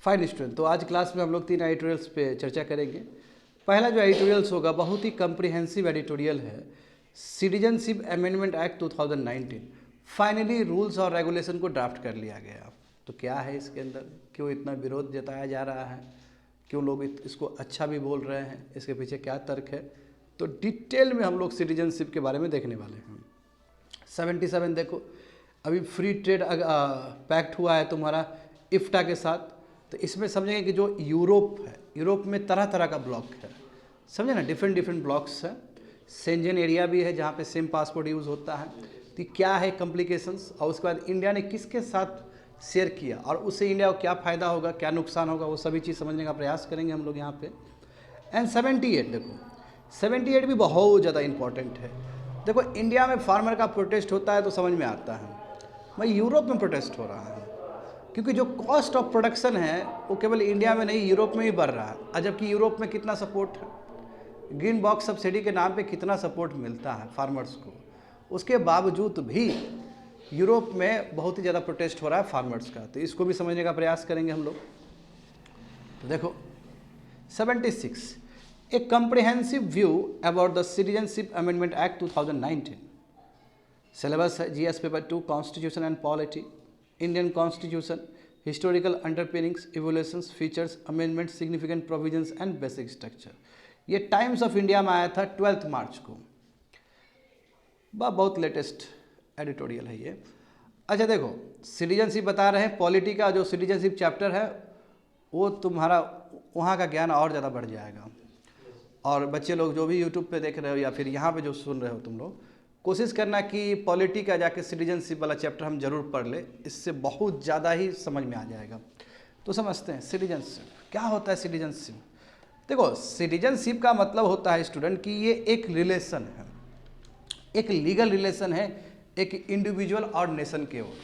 Fine student, तो आज class में हम लोग 3 एडिटोरियल्स पे चर्चा करेंगे। पहला जो एडिटोरियल्स होगा बहुत ही कम्प्रिहेंसिव एडिटोरियल है, citizenship amendment act 2019 finally rules और रेगुलेशन को ड्राफ्ट कर लिया गया। तो क्या है इसके अंदर, क्यों इतना विरोध जताया जा रहा है, क्यों लोग इसको अच्छा भी बोल रहे हैं, इसके पीछे क्या तर्क है, तो डिटेल में हम लोग सिटीजनशिप के बारे में देखने वाले हैं। 77 देखो, अभी फ्री ट्रेड पैक्ट हुआ है तुम्हारा इफ्टा के साथ। तो इसमें समझेंगे कि जो यूरोप है, यूरोप में तरह तरह का ब्लॉक है, समझे ना, डिफरेंट ब्लॉक्स है। सेंजन एरिया भी है जहाँ पे सेम पासपोर्ट यूज़ होता है। तो क्या है कॉम्प्लिकेशंस, और उसके बाद इंडिया ने किसके साथ शेयर किया और उससे इंडिया को क्या फ़ायदा होगा, क्या नुकसान होगा, वो सभी चीज़ समझने का प्रयास करेंगे हम लोग यहाँ पे। एंड 78 देखो, 78 भी बहुत ज़्यादा इम्पॉर्टेंट है। देखो इंडिया में फार्मर का प्रोटेस्ट होता है तो समझ में आता है, भाई यूरोप में प्रोटेस्ट हो रहा है, क्योंकि जो कॉस्ट ऑफ प्रोडक्शन है वो केवल इंडिया में नहीं यूरोप में ही बढ़ रहा है। जबकि यूरोप में कितना सपोर्ट है, ग्रीन बॉक्स सब्सिडी के नाम पे कितना सपोर्ट मिलता है फार्मर्स को, उसके बावजूद भी यूरोप में बहुत ही ज़्यादा प्रोटेस्ट हो रहा है फार्मर्स का। तो इसको भी समझने का प्रयास करेंगे हम लोग। तो देखो 76, a comprehensive view about the citizenship amendment act 2019। Syllabus है GS paper 2 constitution and polity, Indian constitution, historical underpinnings, evolutions, features, amendment, significant provisions and basic structure. ये टाइम्स ऑफ इंडिया में आया था 12 मार्च को। बहुत लेटेस्ट एडिटोरियल है ये। अच्छा देखो, सिटीजनशिप बता रहे हैं, पॉलिटी का जो सिटीजनशिप चैप्टर है वो तुम्हारा वहाँ का ज्ञान और ज़्यादा बढ़ जाएगा। और बच्चे लोग जो भी यूट्यूब पे देख रहे हो या फिर यहाँ पे जो सुन रहे हो तुम लोग, कोशिश करना कि पॉलिटी का जाके सिटीजनशिप वाला चैप्टर हम जरूर पढ़ ले, इससे बहुत ज़्यादा ही समझ में आ जाएगा। तो समझते हैं सिटीजनशिप क्या होता है। सिटीजनशिप देखो, सिटीजनशिप का मतलब होता है स्टूडेंट कि ये एक रिलेशन है, एक लीगल रिलेशन है एक इंडिविजुअल और नेशन के ओर।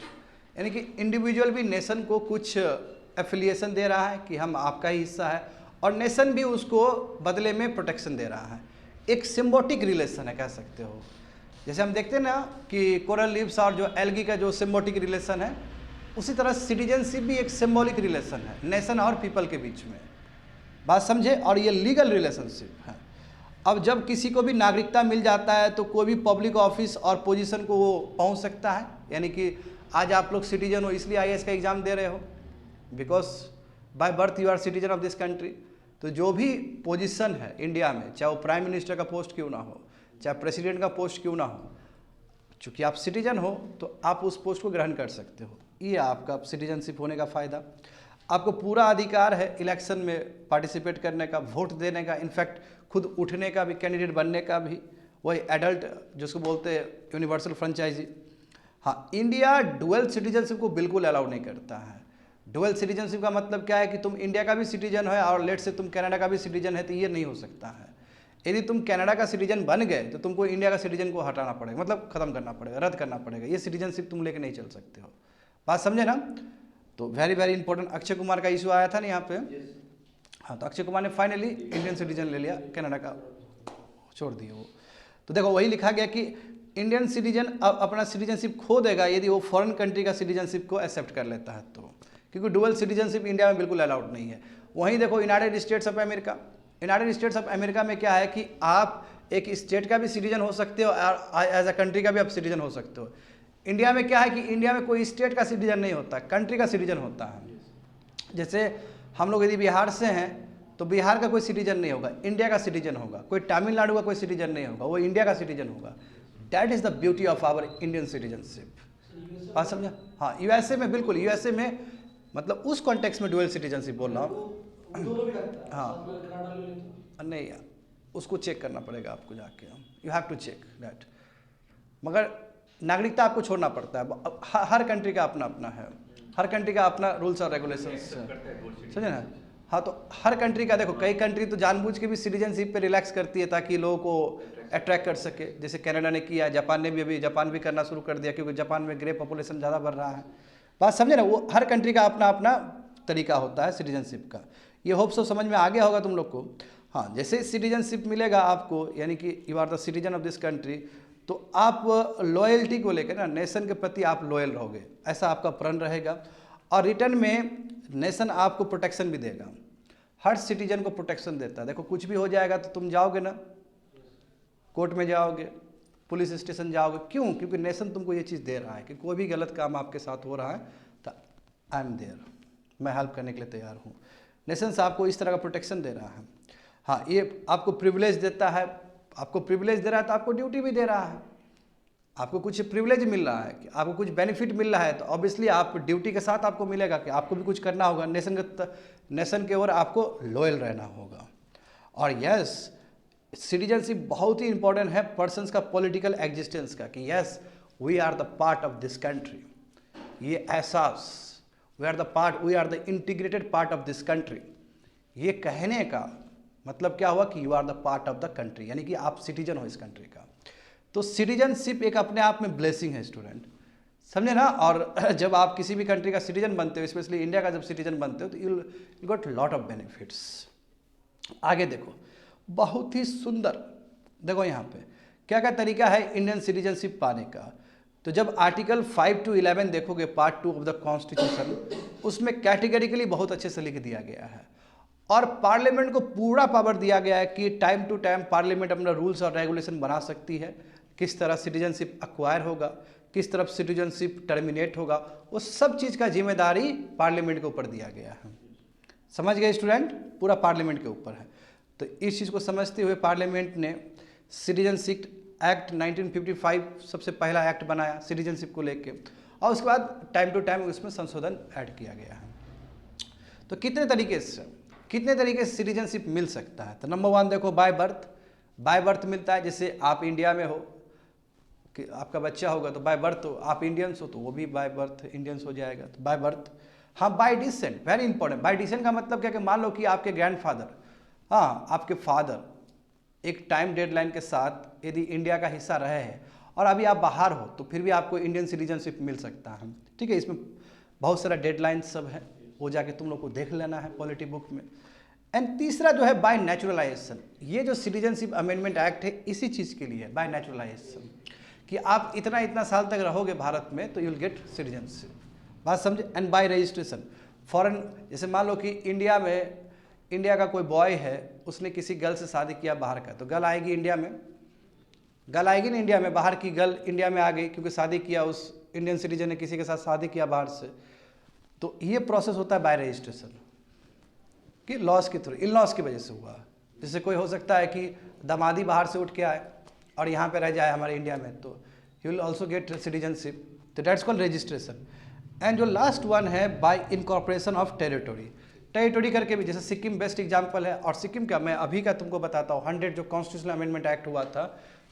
यानी कि इंडिविजुअल भी नेशन को कुछ एफिलिएशन दे रहा है कि हम आपका ही हिस्सा है, और नेशन भी उसको बदले में प्रोटेक्शन दे रहा है। एक सिम्बोटिक रिलेशन है, कह सकते हो। जैसे हम देखते हैं ना कि कोरल लीव्स और जो एल्गी का जो सिम्बोटिक रिलेशन है, उसी तरह सिटीजनशिप भी एक सिम्बॉलिक रिलेशन है नेशन और पीपल के बीच में। बात समझे। और ये लीगल रिलेशनशिप है। अब जब किसी को भी नागरिकता मिल जाता है तो कोई भी पब्लिक ऑफिस और पोजीशन को वो पहुंच सकता है। यानी कि आज आप लोग सिटीजन हो इसलिए आईएएस का एग्ज़ाम दे रहे हो, because by birth you are citizen of this country. तो जो भी पोजीशन है इंडिया में, चाहे वो प्राइम मिनिस्टर का पोस्ट क्यों ना हो, चाहे प्रेसिडेंट का पोस्ट क्यों ना हो, चूँकि आप सिटीजन हो तो आप उस पोस्ट को ग्रहण कर सकते हो। ये आपका सिटीजनशिप होने का फ़ायदा। आपको पूरा अधिकार है इलेक्शन में पार्टिसिपेट करने का, वोट देने का, इनफैक्ट खुद उठने का भी, कैंडिडेट बनने का भी। वही एडल्ट जिसको बोलते हैं यूनिवर्सल फ्रेंचाइजी। हाँ, इंडिया डुअल सिटीजनशिप को बिल्कुल अलाउ नहीं करता है। डुअल सिटीजनशिप का मतलब क्या है कि तुम इंडिया का भी सिटीजन है और लेट से तुम कनाडा का भी सिटीजन है, तो ये नहीं हो सकता है। यदि तुम कनाडा का सिटीजन बन गए तो तुमको इंडिया का सिटीजन को हटाना पड़ेगा, मतलब खत्म करना पड़ेगा, रद्द करना पड़ेगा। ये सिटीजनशिप तुम लेके नहीं चल सकते हो। बात समझे ना। तो वेरी इंपॉर्टेंट, अक्षय कुमार का इशू आया था ना यहाँ पे। हाँ, तो अक्षय कुमार ने फाइनली इंडियन सिटीजन ले लिया, कनाडा का छोड़ दिया वो। तो देखो वही लिखा गया कि इंडियन सिटीजन अपना सिटीजनशिप खो देगा यदि वो फॉरेन कंट्री का सिटीजनशिप को एक्सेप्ट कर लेता है तो, क्योंकि डुअल सिटीजनशिप इंडिया में बिल्कुल अलाउड नहीं है। वहीं देखो United states of America, United states of America में क्या है कि आप एक स्टेट का भी सिटीजन हो सकते हो और एज अ कंट्री का भी आप सिटीजन हो सकते हो। इंडिया में क्या है कि इंडिया में कोई स्टेट का सिटीजन नहीं होता, कंट्री का सिटीजन होता है। जैसे हम लोग यदि बिहार से हैं तो बिहार का कोई सिटीजन नहीं होगा, इंडिया का सिटीजन होगा। कोई तमिलनाडु का कोई सिटीजन नहीं होगा, वो इंडिया का सिटीजन होगा। That is the beauty of our Indian citizenship. बात समझा। हाँ, यूएसए में बिल्कुल, यूएसए में मतलब उस कॉन्टेक्स्ट में डुअल सिटीजनशिप बोल रहा हूँ। हाँ नहीं, उसको चेक करना पड़ेगा आपको जाके, you have to check that. मगर नागरिकता आपको छोड़ना पड़ता है। हर कंट्री का अपना अपना है, हर कंट्री का अपना रूल्स और रेगुलेशंस है, समझे ना। हाँ, तो हर कंट्री का देखो, कई कंट्री तो जानबूझ के भी सिटीजनशिप पे रिलैक्स करती है ताकि लोगों को अट्रैक्ट कर सके। जैसे कनाडा ने किया, जापान ने भी, अभी जापान भी करना शुरू कर दिया क्योंकि जापान में ग्रे पॉपुलेशन ज़्यादा बढ़ रहा है। बात समझे ना। वो हर कंट्री का अपना अपना तरीका होता है सिटीजनशिप का। ये होप सो समझ में आ गया होगा तुम लोग को। हाँ, जैसे सिटीजनशिप मिलेगा आपको, यानी कि you are the citizen of this country, तो आप लॉयल्टी को लेकर ना नेशन के प्रति आप लॉयल रहोगे, ऐसा आपका प्रण रहेगा। और रिटर्न में नेशन आपको प्रोटेक्शन भी देगा, हर सिटीजन को प्रोटेक्शन देता है। देखो कुछ भी हो जाएगा तो तुम जाओगे ना, कोर्ट में जाओगे, पुलिस स्टेशन जाओगे, क्यों? क्योंकि नेशन तुमको ये चीज़ दे रहा है कि कोई भी गलत काम आपके साथ हो रहा है तो आई एम देयर, मैं हेल्प करने के लिए तैयार हूँ। नेशन से आपको इस तरह का प्रोटेक्शन दे रहा है। हाँ, ये आपको प्रिविलेज देता है, आपको प्रिविलेज दे रहा है तो आपको ड्यूटी भी दे रहा है। आपको कुछ प्रिविलेज मिल रहा है, कि आपको कुछ बेनिफिट मिल रहा है, तो ऑब्वियसली आप ड्यूटी के साथ आपको मिलेगा कि आपको भी कुछ करना होगा, नेशन के ओर आपको लॉयल रहना होगा। और यस, सिटीजनशिप बहुत ही इंपॉर्टेंट है पर्सन्स का पॉलिटिकल एग्जिस्टेंस का, कि yes we are the part of this country. ये एहसास, we are the integrated part of this country, ये कहने का मतलब क्या हुआ कि you are the part of the country, यानी कि आप सिटीजन हो इस कंट्री का। तो सिटीजनशिप एक अपने आप में ब्लेसिंग है स्टूडेंट, समझे ना। और जब आप किसी भी कंट्री का सिटीजन बनते हो, स्पेशली इंडिया का जब सिटीजन बनते हो, तो you got lot of benefits. आगे देखो, बहुत ही सुंदर, देखो यहाँ पे क्या क्या तरीका है इंडियन सिटीजनशिप पाने का। तो जब आर्टिकल 5 to 11 देखोगे, पार्ट 2 ऑफ द कॉन्स्टिट्यूशन, उसमें कैटेगरिकली बहुत अच्छे से लिख दिया गया है, और पार्लियामेंट को पूरा पावर दिया गया है कि टाइम टू टाइम पार्लियामेंट अपना रूल्स और रेगुलेशन बना सकती है, किस तरह सिटीजनशिप अक्वायर होगा, किस तरफ सिटीजनशिप टर्मिनेट होगा, वो सब चीज़ का जिम्मेदारी पार्लियामेंट के ऊपर दिया गया है। समझ गए स्टूडेंट, पूरा पार्लियामेंट के ऊपर है। तो इस चीज़ को समझते हुए पार्लियामेंट ने सिटीजनशिप एक्ट 1955 सबसे पहला एक्ट बनाया सिटीजनशिप को लेके, और उसके बाद टाइम टू टाइम उसमें संशोधन ऐड किया गया है। तो कितने तरीके से सिटीजनशिप मिल सकता है? तो नंबर 1 देखो, बाय बर्थ मिलता है। जैसे आप इंडिया में हो, कि आपका बच्चा होगा तो बाय बर्थ हो, आप इंडियंस हो तो वो भी बाय बर्थ इंडियंस हो जाएगा, तो बाय बर्थ। हाँ, bye decent, very important. Bye decent का मतलब क्या कि मान लो कि आपके ग्रैंडफादर, हाँ आपके फादर एक टाइम डेडलाइन के साथ यदि इंडिया का हिस्सा रहे हैं और अभी आप बाहर हो, तो फिर भी आपको इंडियन सिटीजनशिप मिल सकता है। ठीक है, इसमें बहुत सारा डेडलाइन सब है, वो जाके तुम लोग को देख लेना है पॉलिटी बुक में। एंड तीसरा जो है बाय नेचुरलाइजेशन, ये जो सिटीजनशिप अमेंडमेंट एक्ट है इसी चीज़ के लिए, बाय नेचुरलाइजेशन, कि आप इतना साल तक रहोगे भारत में तो यू विल गेट सिटीजनशिप, बात समझे। एंड बाय रजिस्ट्रेशन, फॉरेन, जैसे मान लो कि इंडिया का कोई बॉय है, उसने किसी गर्ल से शादी किया बाहर का, तो गर्ल आएगी इंडिया में, गर्ल आएगी ना इंडिया में, बाहर की गर्ल इंडिया में आ गई क्योंकि शादी किया, उस इंडियन सिटीजन ने किसी के साथ शादी किया बाहर से, तो ये प्रोसेस होता है बाय रजिस्ट्रेशन, कि लॉस के थ्रू, इन लॉस की वजह से हुआ। जैसे कोई हो सकता है कि दामादी बाहर से उठ के आए और यहाँ पे रह जाए हमारे इंडिया में, तो you will also get citizenship, तो दैट्स कॉल्ड रजिस्ट्रेशन। एंड जो लास्ट वन है बाय इनकॉर्पोरेशन ऑफ टेरिटोरी करके भी, जैसे सिक्किम बेस्ट एग्जाम्पल है। और सिक्किम का मैं अभी का तुमको बताता हूँ, 100 जो कॉन्स्टिट्यूशनल अमेंडमेंट एक्ट हुआ था,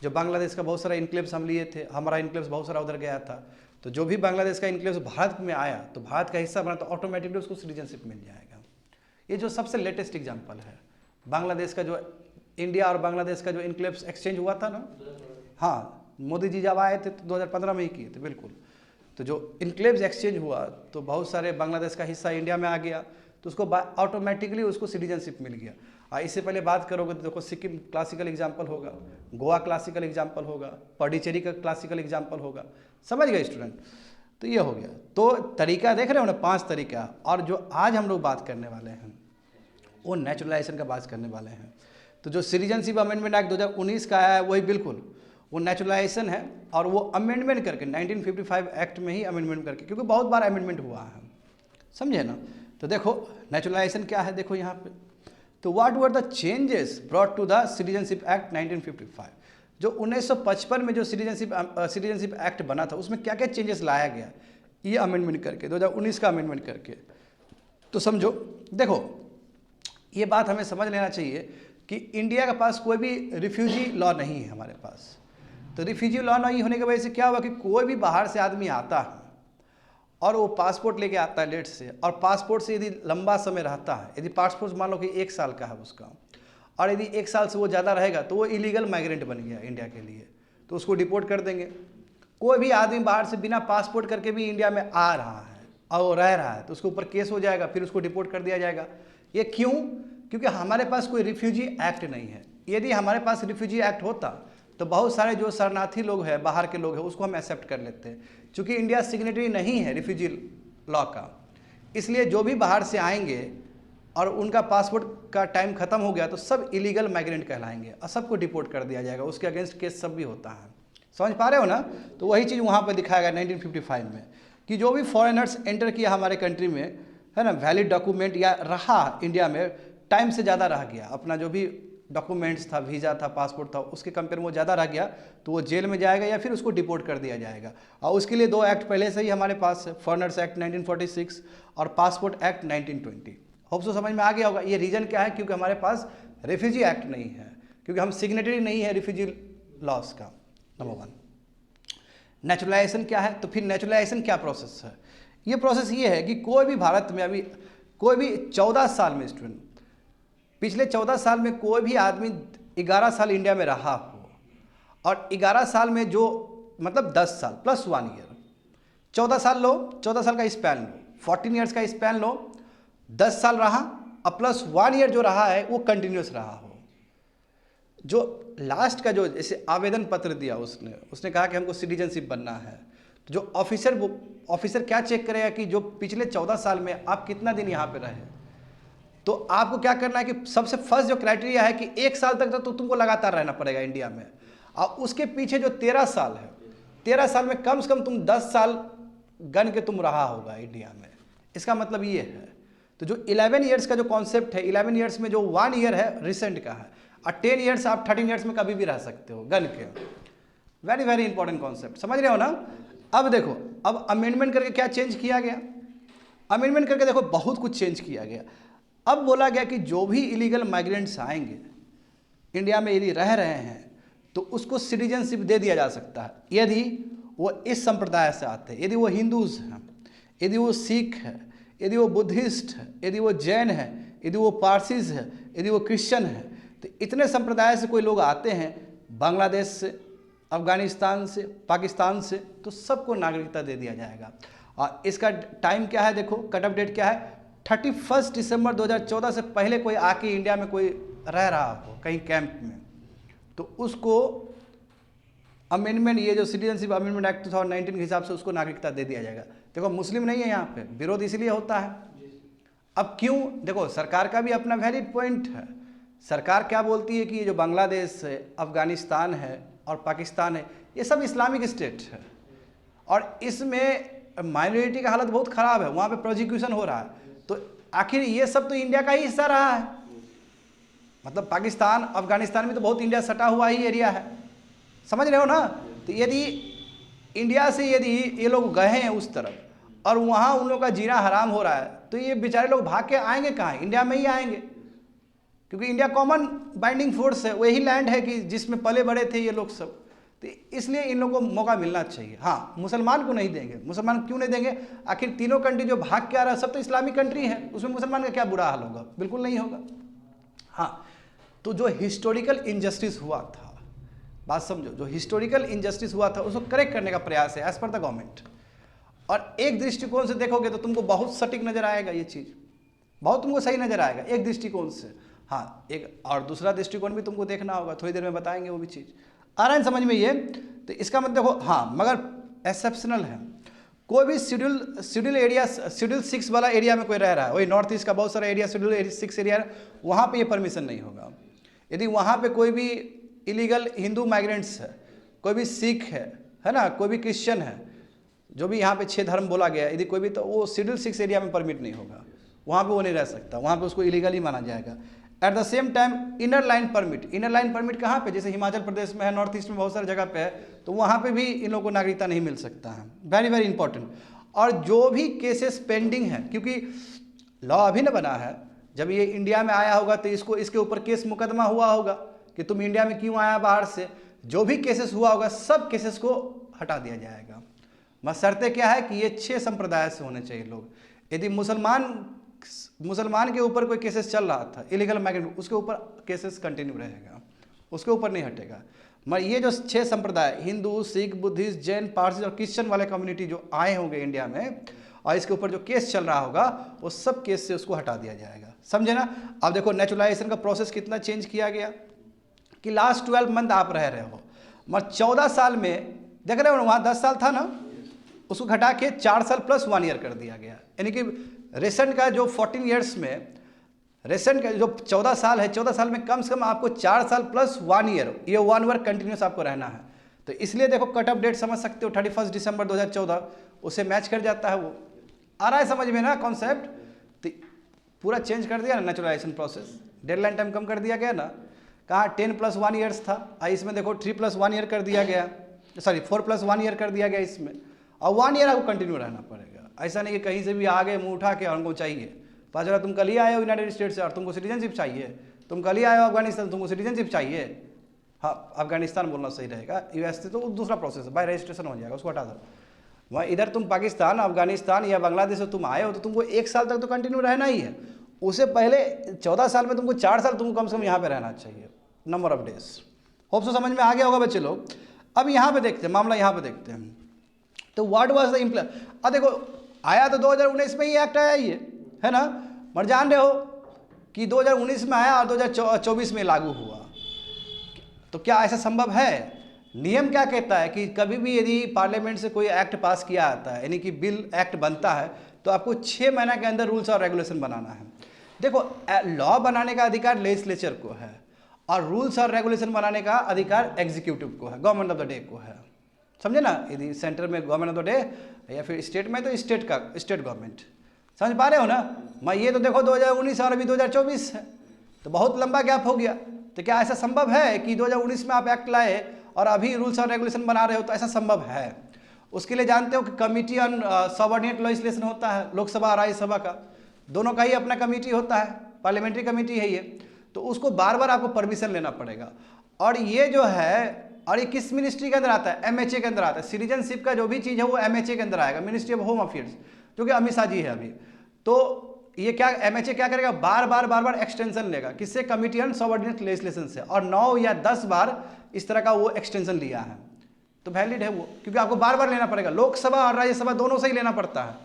जो बांग्लादेश का बहुत सारा इनक्लेव्स हम लिए थे, हमारा इनक्लेव्स बहुत सारा उधर गया था, तो जो भी बांग्लादेश का इनक्लेव्स भारत में आया तो भारत का हिस्सा बना, तो ऑटोमेटिकली उसको सिटीजनशिप मिल जाएगा। ये जो सबसे लेटेस्ट एग्जाम्पल है, बांग्लादेश का जो इंडिया और बांग्लादेश का जो इनक्लेव्स एक्सचेंज हुआ था ना, हाँ मोदी जी जब आए थे तो 2015 में ही किए थे, बिल्कुल। तो जो इनक्लेव्स एक्सचेंज हुआ तो बहुत सारे बांग्लादेश का हिस्सा इंडिया में आ गया, तो उसको ऑटोमेटिकली उसको सिटीजनशिप मिल गया। इससे पहले बात करोगे तो देखो, सिक्किम क्लासिकल एग्जाम्पल होगा, गोवा क्लासिकल एग्जाम्पल होगा, पौडीचेरी का क्लासिकल एग्जाम्पल होगा। समझ गए स्टूडेंट? तो ये हो गया। तो तरीका देख रहे हो ना, 5 तरीका। और जो आज हम लोग बात करने वाले हैं वो नेचुरलाइजेशन का बात करने वाले हैं। तो जो सिटीजनशिप अमेंडमेंट एक्ट 2019 का आया है वही बिल्कुल वो नेचुरलाइजेशन है, और वो अमेंडमेंट करके 1955 एक्ट में ही अमेंडमेंट करके, क्योंकि बहुत बार अमेंडमेंट हुआ है, समझे ना। तो देखो नेचुरलाइजेशन क्या है, देखो यहाँ पे, तो what were the changes brought to the citizenship act 1955। जो 1955 में जो सिटीजनशिप एक्ट बना था, उसमें क्या क्या चेंजेस लाया गया ये अमेंडमेंट करके, 2019 का अमेंडमेंट करके। तो समझो, देखो ये बात हमें समझ लेना चाहिए कि इंडिया के पास कोई भी रिफ्यूजी लॉ नहीं है हमारे पास। तो रिफ्यूजी लॉ नहीं होने की वजह से क्या हुआ कि कोई भी बाहर से आदमी आता है और वो पासपोर्ट लेके आता है लेट से, और पासपोर्ट से यदि लंबा समय रहता है, यदि पासपोर्ट मान लो कि 1 साल का है उसका, और यदि 1 साल से वो ज़्यादा रहेगा तो वो इलीगल माइग्रेंट बन गया इंडिया के लिए, तो उसको डिपोर्ट कर देंगे। कोई भी आदमी बाहर से बिना पासपोर्ट करके भी इंडिया में आ रहा है और वो रह रहा है, तो उसके ऊपर केस हो जाएगा, फिर उसको डिपोर्ट कर दिया जाएगा। ये क्यों? क्योंकि हमारे पास कोई रिफ्यूजी एक्ट नहीं है। यदि हमारे पास रिफ्यूजी एक्ट होता तो बहुत सारे जो शरणार्थी लोग हैं, बाहर के लोग हैं, उसको हम एक्सेप्ट कर लेते हैं। क्योंकि इंडिया सिग्नेटरी नहीं है रिफ्यूजी लॉ का, इसलिए जो भी बाहर से आएंगे और उनका पासपोर्ट का टाइम खत्म हो गया तो सब इलीगल माइग्रेंट कहलाएंगे और सबको डिपोर्ट कर दिया जाएगा, उसके अगेंस्ट केस सब भी होता है। समझ पा रहे हो ना? तो वही चीज़ वहाँ पर दिखाया गया 1955 में कि जो भी फॉरेनर्स एंटर किया हमारे कंट्री में, है ना, वैलिड डॉक्यूमेंट या रहा इंडिया में टाइम से ज़्यादा रह गया, अपना जो भी डॉक्यूमेंट्स था, वीज़ा था, पासपोर्ट था, उसके कंपेयर में वो ज़्यादा रह गया तो वो जेल में जाएगा या फिर उसको डिपोर्ट कर दिया जाएगा। और उसके लिए 2 एक्ट पहले से ही हमारे पास है, फॉरेनर्स एक्ट 1946 और पासपोर्ट एक्ट 1920। होप सो समझ में आ गया होगा। ये रीज़न क्या है? क्योंकि हमारे पास रेफ्यूजी एक्ट नहीं है, क्योंकि हम सिग्नेटरी नहीं है रेफ्यूजी लॉस का। नंबर 1। नेचुरलाइजेशन क्या है? तो फिर नेचुरलाइजेशन क्या प्रोसेस है? ये प्रोसेस ये है कि कोई भी भारत में अभी कोई भी 14 साल में स्टूडेंट, पिछले 14 साल में कोई भी आदमी 11 साल इंडिया में रहा हो और 11 साल में जो मतलब 10 साल प्लस 1 ईयर, 14 साल लो, 14 साल का स्पैन लो, 14 ईयर्स का स्पैन लो, 10 साल रहा और प्लस 1 ईयर जो रहा है वो कंटिन्यूस रहा हो। जो लास्ट का जो जैसे आवेदन पत्र दिया उसने कहा कि हमको सिटीजनशिप बनना है, तो जो ऑफिसर क्या चेक करेगा कि जो पिछले 14 साल में आप कितना दिन यहाँ पे रहे। तो आपको क्या करना है कि सबसे फर्स्ट जो क्राइटेरिया है कि 1 साल तक तो तुमको लगातार रहना पड़ेगा इंडिया में, और उसके पीछे जो 13 साल है, 13 साल में कम से कम तुम 10 साल गन के तुम रहा होगा इंडिया में। इसका मतलब ये है। तो जो 11 ईयर्स का जो कॉन्सेप्ट है, 11 ईयर्स में जो 1 ईयर है रिसेंट का है, और 10 ईयर्स आप 13 ईयर्स में कभी भी रह सकते हो गन के। वेरी वेरी इंपॉर्टेंट कॉन्सेप्ट, समझ रहे हो ना? अब देखो, अब अमेंडमेंट करके क्या चेंज किया गया? अमेंडमेंट करके देखो बहुत कुछ चेंज किया गया। अब बोला गया कि जो भी इलीगल माइग्रेंट्स आएंगे इंडिया में, यदि रह रहे हैं तो उसको सिटीजनशिप दे दिया जा सकता है यदि वो इस संप्रदाय से आते हैं, यदि वो हिंदूज हैं, यदि वो सिख है, यदि वो बुद्धिस्ट है, यदि वो जैन है, यदि वो पारसीज है, यदि वो क्रिश्चियन है। तो इतने संप्रदाय से कोई लोग आते हैं, बांग्लादेश से, अफगानिस्तान से, पाकिस्तान से, तो सबको नागरिकता दे दिया जाएगा। और इसका टाइम क्या है? देखो कट ऑफ डेट क्या है? 31 दिसंबर 2014 से पहले कोई आके इंडिया में कोई रह रहा हो कहीं कैंप में, तो उसको अमेंडमेंट, ये जो सिटीजनशिप अमेंडमेंट एक्ट 2019 के हिसाब से उसको नागरिकता दे दिया जाएगा। देखो मुस्लिम नहीं है यहाँ पे, विरोध इसलिए होता है। अब क्यों? देखो सरकार का भी अपना वैलिड पॉइंट है। सरकार क्या बोलती है कि ये जो बांग्लादेश है, अफगानिस्तान है और पाकिस्तान है, ये सब इस्लामिक स्टेट है और इसमें माइनॉरिटी का हालत बहुत ख़राब है, वहाँ पे प्रोसिक्यूशन हो रहा है। तो आखिर ये सब तो इंडिया का ही हिस्सा रहा है। मतलब पाकिस्तान, अफगानिस्तान में तो बहुत इंडिया सटा हुआ ही एरिया है, समझ रहे हो ना? तो यदि इंडिया से यदि ये लोग गए हैं उस तरफ और वहाँ उन लोगों का जीना हराम हो रहा है, तो ये बेचारे लोग भाग के आएंगे कहाँ? इंडिया में ही आएंगे, क्योंकि इंडिया कॉमन बाइंडिंग फोर्स है, वही लैंड है कि जिसमें पले बड़े थे ये लोग सब। तो इसलिए इन लोगों को मौका मिलना चाहिए। हाँ, मुसलमान को नहीं देंगे। मुसलमान क्यों नहीं देंगे? आखिर तीनों कंट्री जो भाग के आ रहा है सब तो इस्लामिक कंट्री है, उसमें मुसलमान का क्या बुरा हाल होगा? बिल्कुल नहीं होगा। हाँ, तो जो हिस्टोरिकल इनजस्टिस हुआ था, बात समझो, जो हिस्टोरिकल इनजस्टिस हुआ था उसको करेक्ट करने का प्रयास है एज पर द गवर्नमेंट। और एक दृष्टिकोण से देखोगे तो तुमको बहुत सटीक नजर आएगा, ये चीज़ बहुत तुमको सही नजर आएगा एक दृष्टिकोण से। हाँ, एक और दूसरा दृष्टिकोण भी तुमको देखना होगा, थोड़ी देर में बताएंगे वो भी चीज़। आ रहा है समझ में ये? तो इसका मतलब देखो, हाँ, मगर एक्सेप्शनल है। कोई भी शेड्यूल एरिया, शेड्यूल 6 वाला एरिया में कोई रह रहा है, वही नॉर्थ ईस्ट का बहुत सारा एरिया शेड्यूल 6 एरिया है, वहाँ पे ये परमिशन नहीं होगा। यदि वहाँ पे कोई भी इलीगल हिंदू माइग्रेंट्स है, कोई भी सिख है ना, कोई भी क्रिश्चियन है, जो भी यहाँ पे 6 धर्म बोला गया है, यदि कोई भी, तो वो शेड्यूल 6 एरिया में परमिट नहीं होगा, वहाँ पे वो नहीं रह सकता, वहाँ पे उसको इलीगल ही माना जाएगा। At the same time inner line permit कहाँ पे? जैसे हिमाचल प्रदेश में है, नॉर्थ ईस्ट में बहुत सारी जगह पे है, तो वहाँ पे भी इन लोगों को नागरिकता नहीं मिल सकता है। Very very important. और जो भी केसेस पेंडिंग है, क्योंकि लॉ अभी न बना है, जब ये इंडिया में आया होगा तो इसके ऊपर केस मुकदमा हुआ होगा कि तुम इंडिया में क्यों आया बाहर से। जो भी केसेस हुआ होगा सब केसेस को हटा दिया जाएगा। बशर्ते क्या है कि ये 6 संप्रदाय से होने चाहिए लोग। यदि मुसलमान के ऊपर कोई केसेस चल रहा था इलीगल माइग्रेंट, उसके ऊपर केसेस कंटिन्यू रहेगा, उसके ऊपर नहीं हटेगा। मगर ये जो 6 संप्रदाय, हिंदू, सिख, बुद्धिस्ट, जैन, पारसी और क्रिश्चियन वाले कम्युनिटी जो आए होंगे इंडिया में, और इसके ऊपर जो केस चल रहा होगा वो सब केस से उसको हटा दिया जाएगा। समझे ना? अब देखो नेचुरलाइजेशन का प्रोसेस कितना चेंज किया गया कि लास्ट 12 मंथ आप रह रहे हो, मगर 14 साल में देख रहे हो वहाँ 10 साल था ना, उसको घटा के 4 साल प्लस 1 ईयर कर दिया गया, यानी कि रेसेंट का जो 14 ईयर्स में, रेसेंट का जो 14 साल है, 14 साल में कम से कम आपको 4 साल प्लस 1 ईयर, ये 1 ईयर कंटिन्यूस आपको रहना है। तो इसलिए देखो कट ऑफ डेट समझ सकते हो 31 दिसंबर 2014, उसे मैच कर जाता है। वो आ रहा है समझ में ना कॉन्सेप्ट? तो पूरा चेंज कर दिया ना नेचुरलाइजेशन प्रोसेस, डेडलाइन टाइम कम कर दिया गया ना। कहाँ 10 + 1 ईयर्स था, इसमें देखो 3 + 1 ईयर कर दिया गया, सॉरी 4 + 1 ईयर कर दिया गया इसमें, और 1 ईयर आपको कंटिन्यू रहना पड़ेगा। ऐसा नहीं कि कहीं से भी आ गए मुँह उठा के हमको चाहिए। पता चला तुम कल ही आए हो यूनाइटेड स्टेट से और तुमको सिटीजनशिप चाहिए, तुम कल ही आए हो अफगानिस्तान, तुमको सिटीजनशिप चाहिए। हाँ, अफगानिस्तान बोलना सही रहेगा, यूएस से तो दूसरा प्रोसेस है, बाय रजिस्ट्रेशन हो जाएगा, उसको हटा दो। वहाँ इधर तुम पाकिस्तान, अफगानिस्तान या बांग्लादेश से तुम आए हो तो तुमको 1 साल तक तो कंटिन्यू रहना ही है। उससे पहले 14 साल में तुमको 4 साल तुमको कम से कम यहाँ पे रहना चाहिए, number of days. Hope so समझ में आ गया होगा बच्चे लोग। अब यहाँ पे देखते हैं मामला, यहाँ पे देखते हैं। तो व्हाट वाज द अब देखो आया तो 2019 में ही एक्ट आया ही है ना, मगर जान रहे हो कि 2019 में आया और 2024 में लागू हुआ। तो क्या ऐसा संभव है? नियम क्या कहता है कि कभी भी यदि पार्लियामेंट से कोई एक्ट पास किया जाता है, यानी कि बिल एक्ट बनता है, तो आपको 6 महीने के अंदर रूल्स और रेगुलेशन बनाना है। देखो लॉ बनाने का अधिकार लेजिस्लेचर को है और रूल्स और रेगुलेशन बनाने का अधिकार एग्जीक्यूटिव को है, गवर्नमेंट ऑफ द डे को है। समझे ना? यदि सेंटर में गवर्नमेंट ऑफ द डे या फिर स्टेट में तो स्टेट गवर्नमेंट। समझ पा रहे हो ना? मैं ये तो देखो 2019 और अभी 2024 है, तो बहुत लंबा गैप हो गया। तो क्या ऐसा संभव है कि 2019 में आप एक्ट लाए और अभी रूल्स और रेगुलेशन बना रहे हो? तो ऐसा संभव है। उसके लिए जानते हो कि कमिटी ऑन सबऑर्डिनेट लेजिस्लेशन होता है, लोकसभा और राज्यसभा का, दोनों का ही अपना कमिटी होता है, पार्लियामेंट्री कमिटी है ये। तो उसको बार बार आपको परमिशन लेना पड़ेगा। और ये जो है, और ये किस मिनिस्ट्री के अंदर आता है? एमएचए के अंदर आता है। सिटीजनशिप का जो भी चीज़ है वो एमएचए के अंदर आएगा, मिनिस्ट्री ऑफ होम अफेयर्स, जो कि अमित शाह जी है अभी। तो ये क्या एमएचए क्या करेगा? बार बार एक्सटेंशन लेगा, किससे? कमिटी ऑन सबऑर्डिनेट लेजिस्लेशन से। और 9 या 10 बार इस तरह का वो एक्सटेंशन लिया है, तो वैलिड है वो, क्योंकि आपको बार बार लेना पड़ेगा। लोकसभा और राज्यसभा दोनों से ही लेना पड़ता है,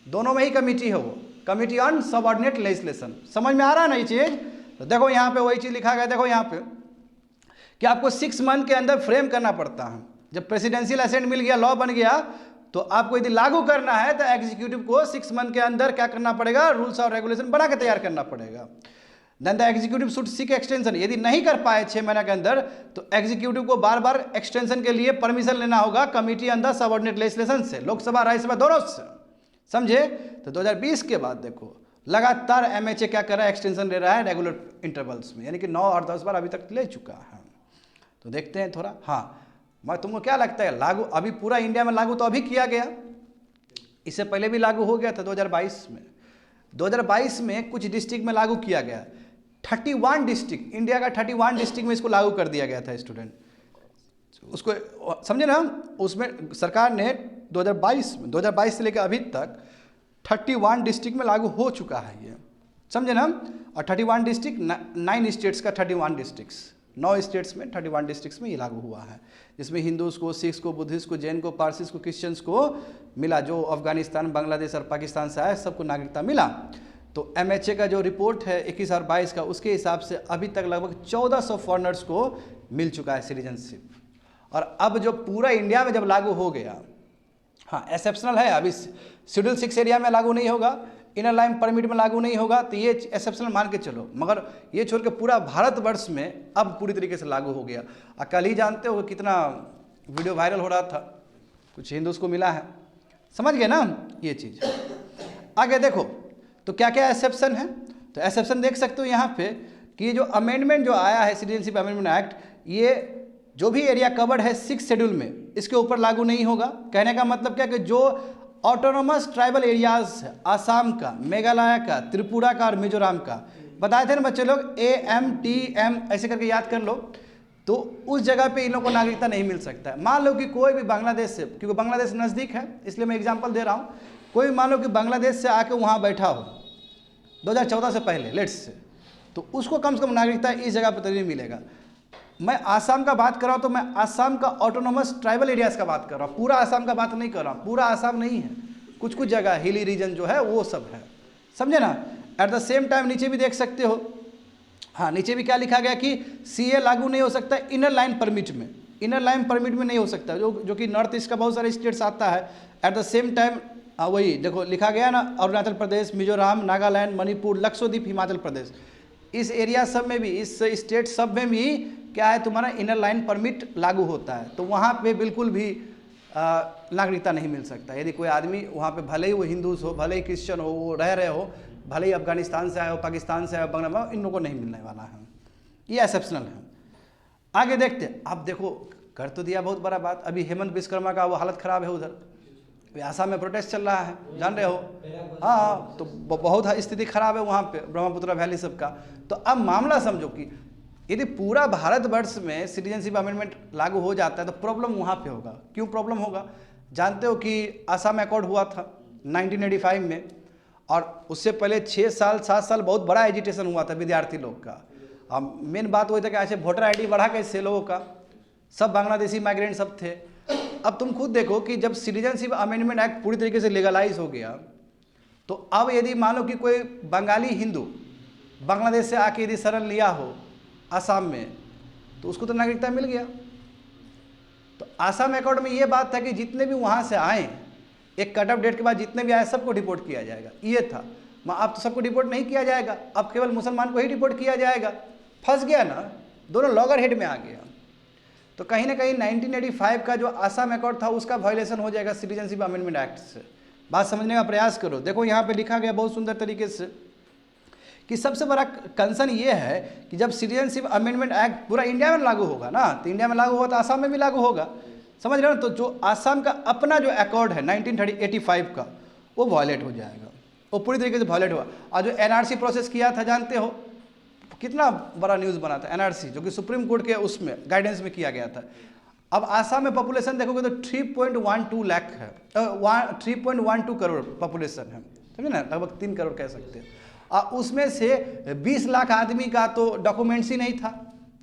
दोनों में ही कमिटी है वो, कमिटी ऑन सबऑर्डिनेट लेजिस्लेशन। समझ में आ रहा है ना ये चीज़? तो देखो यहाँ पे वही चीज़ लिखा गया, देखो यहाँ पे कि आपको 6 मंथ के अंदर फ्रेम करना पड़ता है। जब प्रेसिडेंशियल असेंट मिल गया, लॉ बन गया, तो आपको यदि लागू करना है तो एग्जीक्यूटिव को 6 मंथ के अंदर क्या करना पड़ेगा? रूल्स और रेगुलेशन बना के तैयार करना पड़ेगा। Then the executive should seek extension. यदि नहीं कर पाए 6 महीने के अंदर, तो एग्जीक्यूटिव को बार बार एक्सटेंशन के लिए परमिशन लेना होगा कमिटी अंडर सबऑर्डिनेट लेजिस्लेशन से, लोकसभा राज्यसभा दोनों से। समझे? तो 2020 के बाद देखो लगातार एमएचए क्या कर रहा है? एक्सटेंशन ले रहा है रेगुलर इंटरवल्स में, यानी कि 9 और 10 बार अभी तक ले चुका है। तो देखते हैं थोड़ा। हाँ, मैं तुमको क्या लगता है लागू अभी पूरा इंडिया में लागू तो अभी किया गया, इससे पहले भी लागू हो गया था 2022 में। 2022 में कुछ डिस्ट्रिक्ट में लागू किया गया, 31 डिस्ट्रिक्ट, इंडिया का 31 डिस्ट्रिक्ट में इसको लागू कर दिया गया था स्टूडेंट। उसको समझे ना? उसमें सरकार ने 2022 से लेकर अभी तक 31 डिस्ट्रिक्ट में लागू हो चुका है ये, समझे ना? और 31 डिस्ट्रिक्ट 9 स्टेट्स का 31 डिस्ट्रिक्ट्स, 9 स्टेट्स में 31 डिस्ट्रिक्ट्स में ये लागू हुआ है, जिसमें हिंदूज को, सिख्स को, बुद्धिस्ट को, जैन को, पारसीस को, क्रिश्चियंस को मिला, जो अफगानिस्तान, बांग्लादेश और पाकिस्तान से आए सबको नागरिकता मिला। तो एमएचए का जो रिपोर्ट है 21 और 22 का, उसके हिसाब से अभी तक लगभग 1400 फॉरेनर्स को मिल चुका है सिटीजनशिप। और अब जो पूरा इंडिया में जब लागू हो गया, हाँ एक्सेप्शनल है, अभी शेड्यूल 6 एरिया में लागू नहीं होगा, इनर लाइन परमिट में लागू नहीं होगा, तो ये एक्सेप्शनल मान के चलो, मगर ये छोड़ के पूरा भारतवर्ष में अब पूरी तरीके से लागू हो गया। कल ही जानते हो कितना वीडियो वायरल हो रहा था, कुछ हिंदूज को मिला है, समझ गए ना ये चीज़। आगे देखो तो क्या क्या एक्सेप्शन है, तो एक्सेप्शन देख सकते हो यहाँ पे कि ये जो अमेंडमेंट जो आया है सिटीजनशिप अमेंडमेंट एक्ट, ये जो भी एरिया कवर्ड है 6 शेड्यूल में, इसके ऊपर लागू नहीं होगा। कहने का मतलब क्या कि जो ऑटोनोमस ट्राइबल एरियाज आसाम का, मेघालय का, त्रिपुरा का और मिजोरम का, बताए थे ना बच्चे लोग, AMTM ऐसे करके याद कर लो, तो उस जगह पे इन लोगों को नागरिकता नहीं मिल सकता है। मान लो कि कोई भी बांग्लादेश से, क्योंकि बांग्लादेश नज़दीक है इसलिए मैं एग्जांपल दे रहा हूँ, कोई मान लो कि बांग्लादेश से आके वहाँ बैठा हो 2014 से पहले लेट्स से, तो उसको कम से कम नागरिकता इस जगह पर तभी मिलेगा। मैं आसाम का बात कर रहा हूँ तो मैं आसाम का ऑटोनोमस ट्राइबल एरियाज़ का बात कर रहा हूँ, पूरा आसाम का बात नहीं कर रहा हूँ, पूरा आसाम नहीं है, कुछ कुछ जगह हिली रीजन जो है वो सब है, समझे ना। एट द सेम टाइम नीचे भी देख सकते हो, हाँ नीचे भी क्या लिखा गया कि CA लागू नहीं हो सकता इनर लाइन परमिट में, इनर लाइन परमिट में नहीं हो सकता, जो कि नॉर्थ ईस्ट का बहुत सारे स्टेट्स आता है। एट द सेम टाइम हाँ वही देखो लिखा गया ना, अरुणाचल प्रदेश, मिजोरम, नागालैंड, मणिपुर, लक्षद्वीप, हिमाचल प्रदेश, इस एरिया सब में भी, इस स्टेट सब में भी क्या है तुम्हारा इनर लाइन परमिट लागू होता है। तो वहाँ पे बिल्कुल भी नागरिकता नहीं मिल सकता। यदि कोई आदमी वहाँ पे भले ही वो हिंदू हो, भले ही क्रिश्चियन हो, वो रह रहे हो, भले ही अफगानिस्तान से आए हो, पाकिस्तान से आए हो, बांग्लादेश, इन लोगों को नहीं मिलने वाला है। ये एक्सेप्शनल है। आगे देखते हैं। अब देखो कर तो दिया बहुत बड़ा बात। अभी हेमंत विश्वकर्मा का वो हालत ख़राब है उधर, आसाम में प्रोटेस्ट चल रहा है, जान रहे हो। हाँ तो बहुत स्थिति खराब है वहाँ पे, ब्रह्मपुत्र वैली सब का। तो अब मामला समझो कि यदि पूरा भारतवर्ष में सिटीजनशिप अमेंडमेंट लागू हो जाता है तो प्रॉब्लम वहाँ पे होगा। क्यों प्रॉब्लम होगा? जानते हो कि आसाम अकॉर्ड हुआ था 1985 में, और उससे पहले 6 साल 7 साल बहुत बड़ा एजिटेशन हुआ था विद्यार्थी लोग का। अब मेन बात वही था कि ऐसे वोटर आईडी बढ़ा कैसे लोगों का, सब बांग्लादेशी माइग्रेंट सब थे। अब तुम खुद देखो कि जब सिटीजनशिप अमेंडमेंट एक्ट पूरी तरीके से लीगलाइज हो गया, तो अब यदि मान लो कि कोई बंगाली हिंदू बांग्लादेश से आके यदि शरण लिया हो आसाम में, तो उसको तो नागरिकता मिल गया। तो आसाम अकॉर्ड में ये बात था कि जितने भी वहाँ से आए, एक कट ऑफ डेट के बाद जितने भी आए सबको डिपोर्ट किया जाएगा, ये था। अब तो सबको डिपोर्ट नहीं किया जाएगा, अब केवल मुसलमान को ही डिपोर्ट किया जाएगा। फंस गया ना, दोनों लॉगर हेड में आ गया। तो कहीं ना कहीं 1985 का जो आसाम अकॉर्ड था उसका वायलेशन हो जाएगा सिटीजनशिप अमेंडमेंट एक्ट से। बात समझने का प्रयास करो। देखो यहाँ पे लिखा गया बहुत सुंदर तरीके से कि सबसे बड़ा कंसर्न ये है कि जब सिटीजनशिप अमेंडमेंट एक्ट पूरा इंडिया में लागू होगा ना, तो इंडिया में लागू होगा तो आसाम में भी लागू होगा, समझ रहे हो। तो जो आसाम का अपना जो अकॉर्ड है 1985 का, वो वायलेट हो जाएगा, वो पूरी तरीके से वायलेट हुआ। और जो एनआरसी प्रोसेस किया था जानते हो, कितना बड़ा न्यूज़ बना था एनआरसी, जो कि सुप्रीम कोर्ट के उसमें गाइडेंस में किया गया था। अब आसाम में पॉपुलेशन देखोगे तो 3.12 लाख है, 3.12 करोड़ पॉपुलेशन है, समझे ना, लगभग 3 करोड़ कह सकते हैं। उसमें से 20 लाख आदमी का तो डॉक्यूमेंट्स ही नहीं था।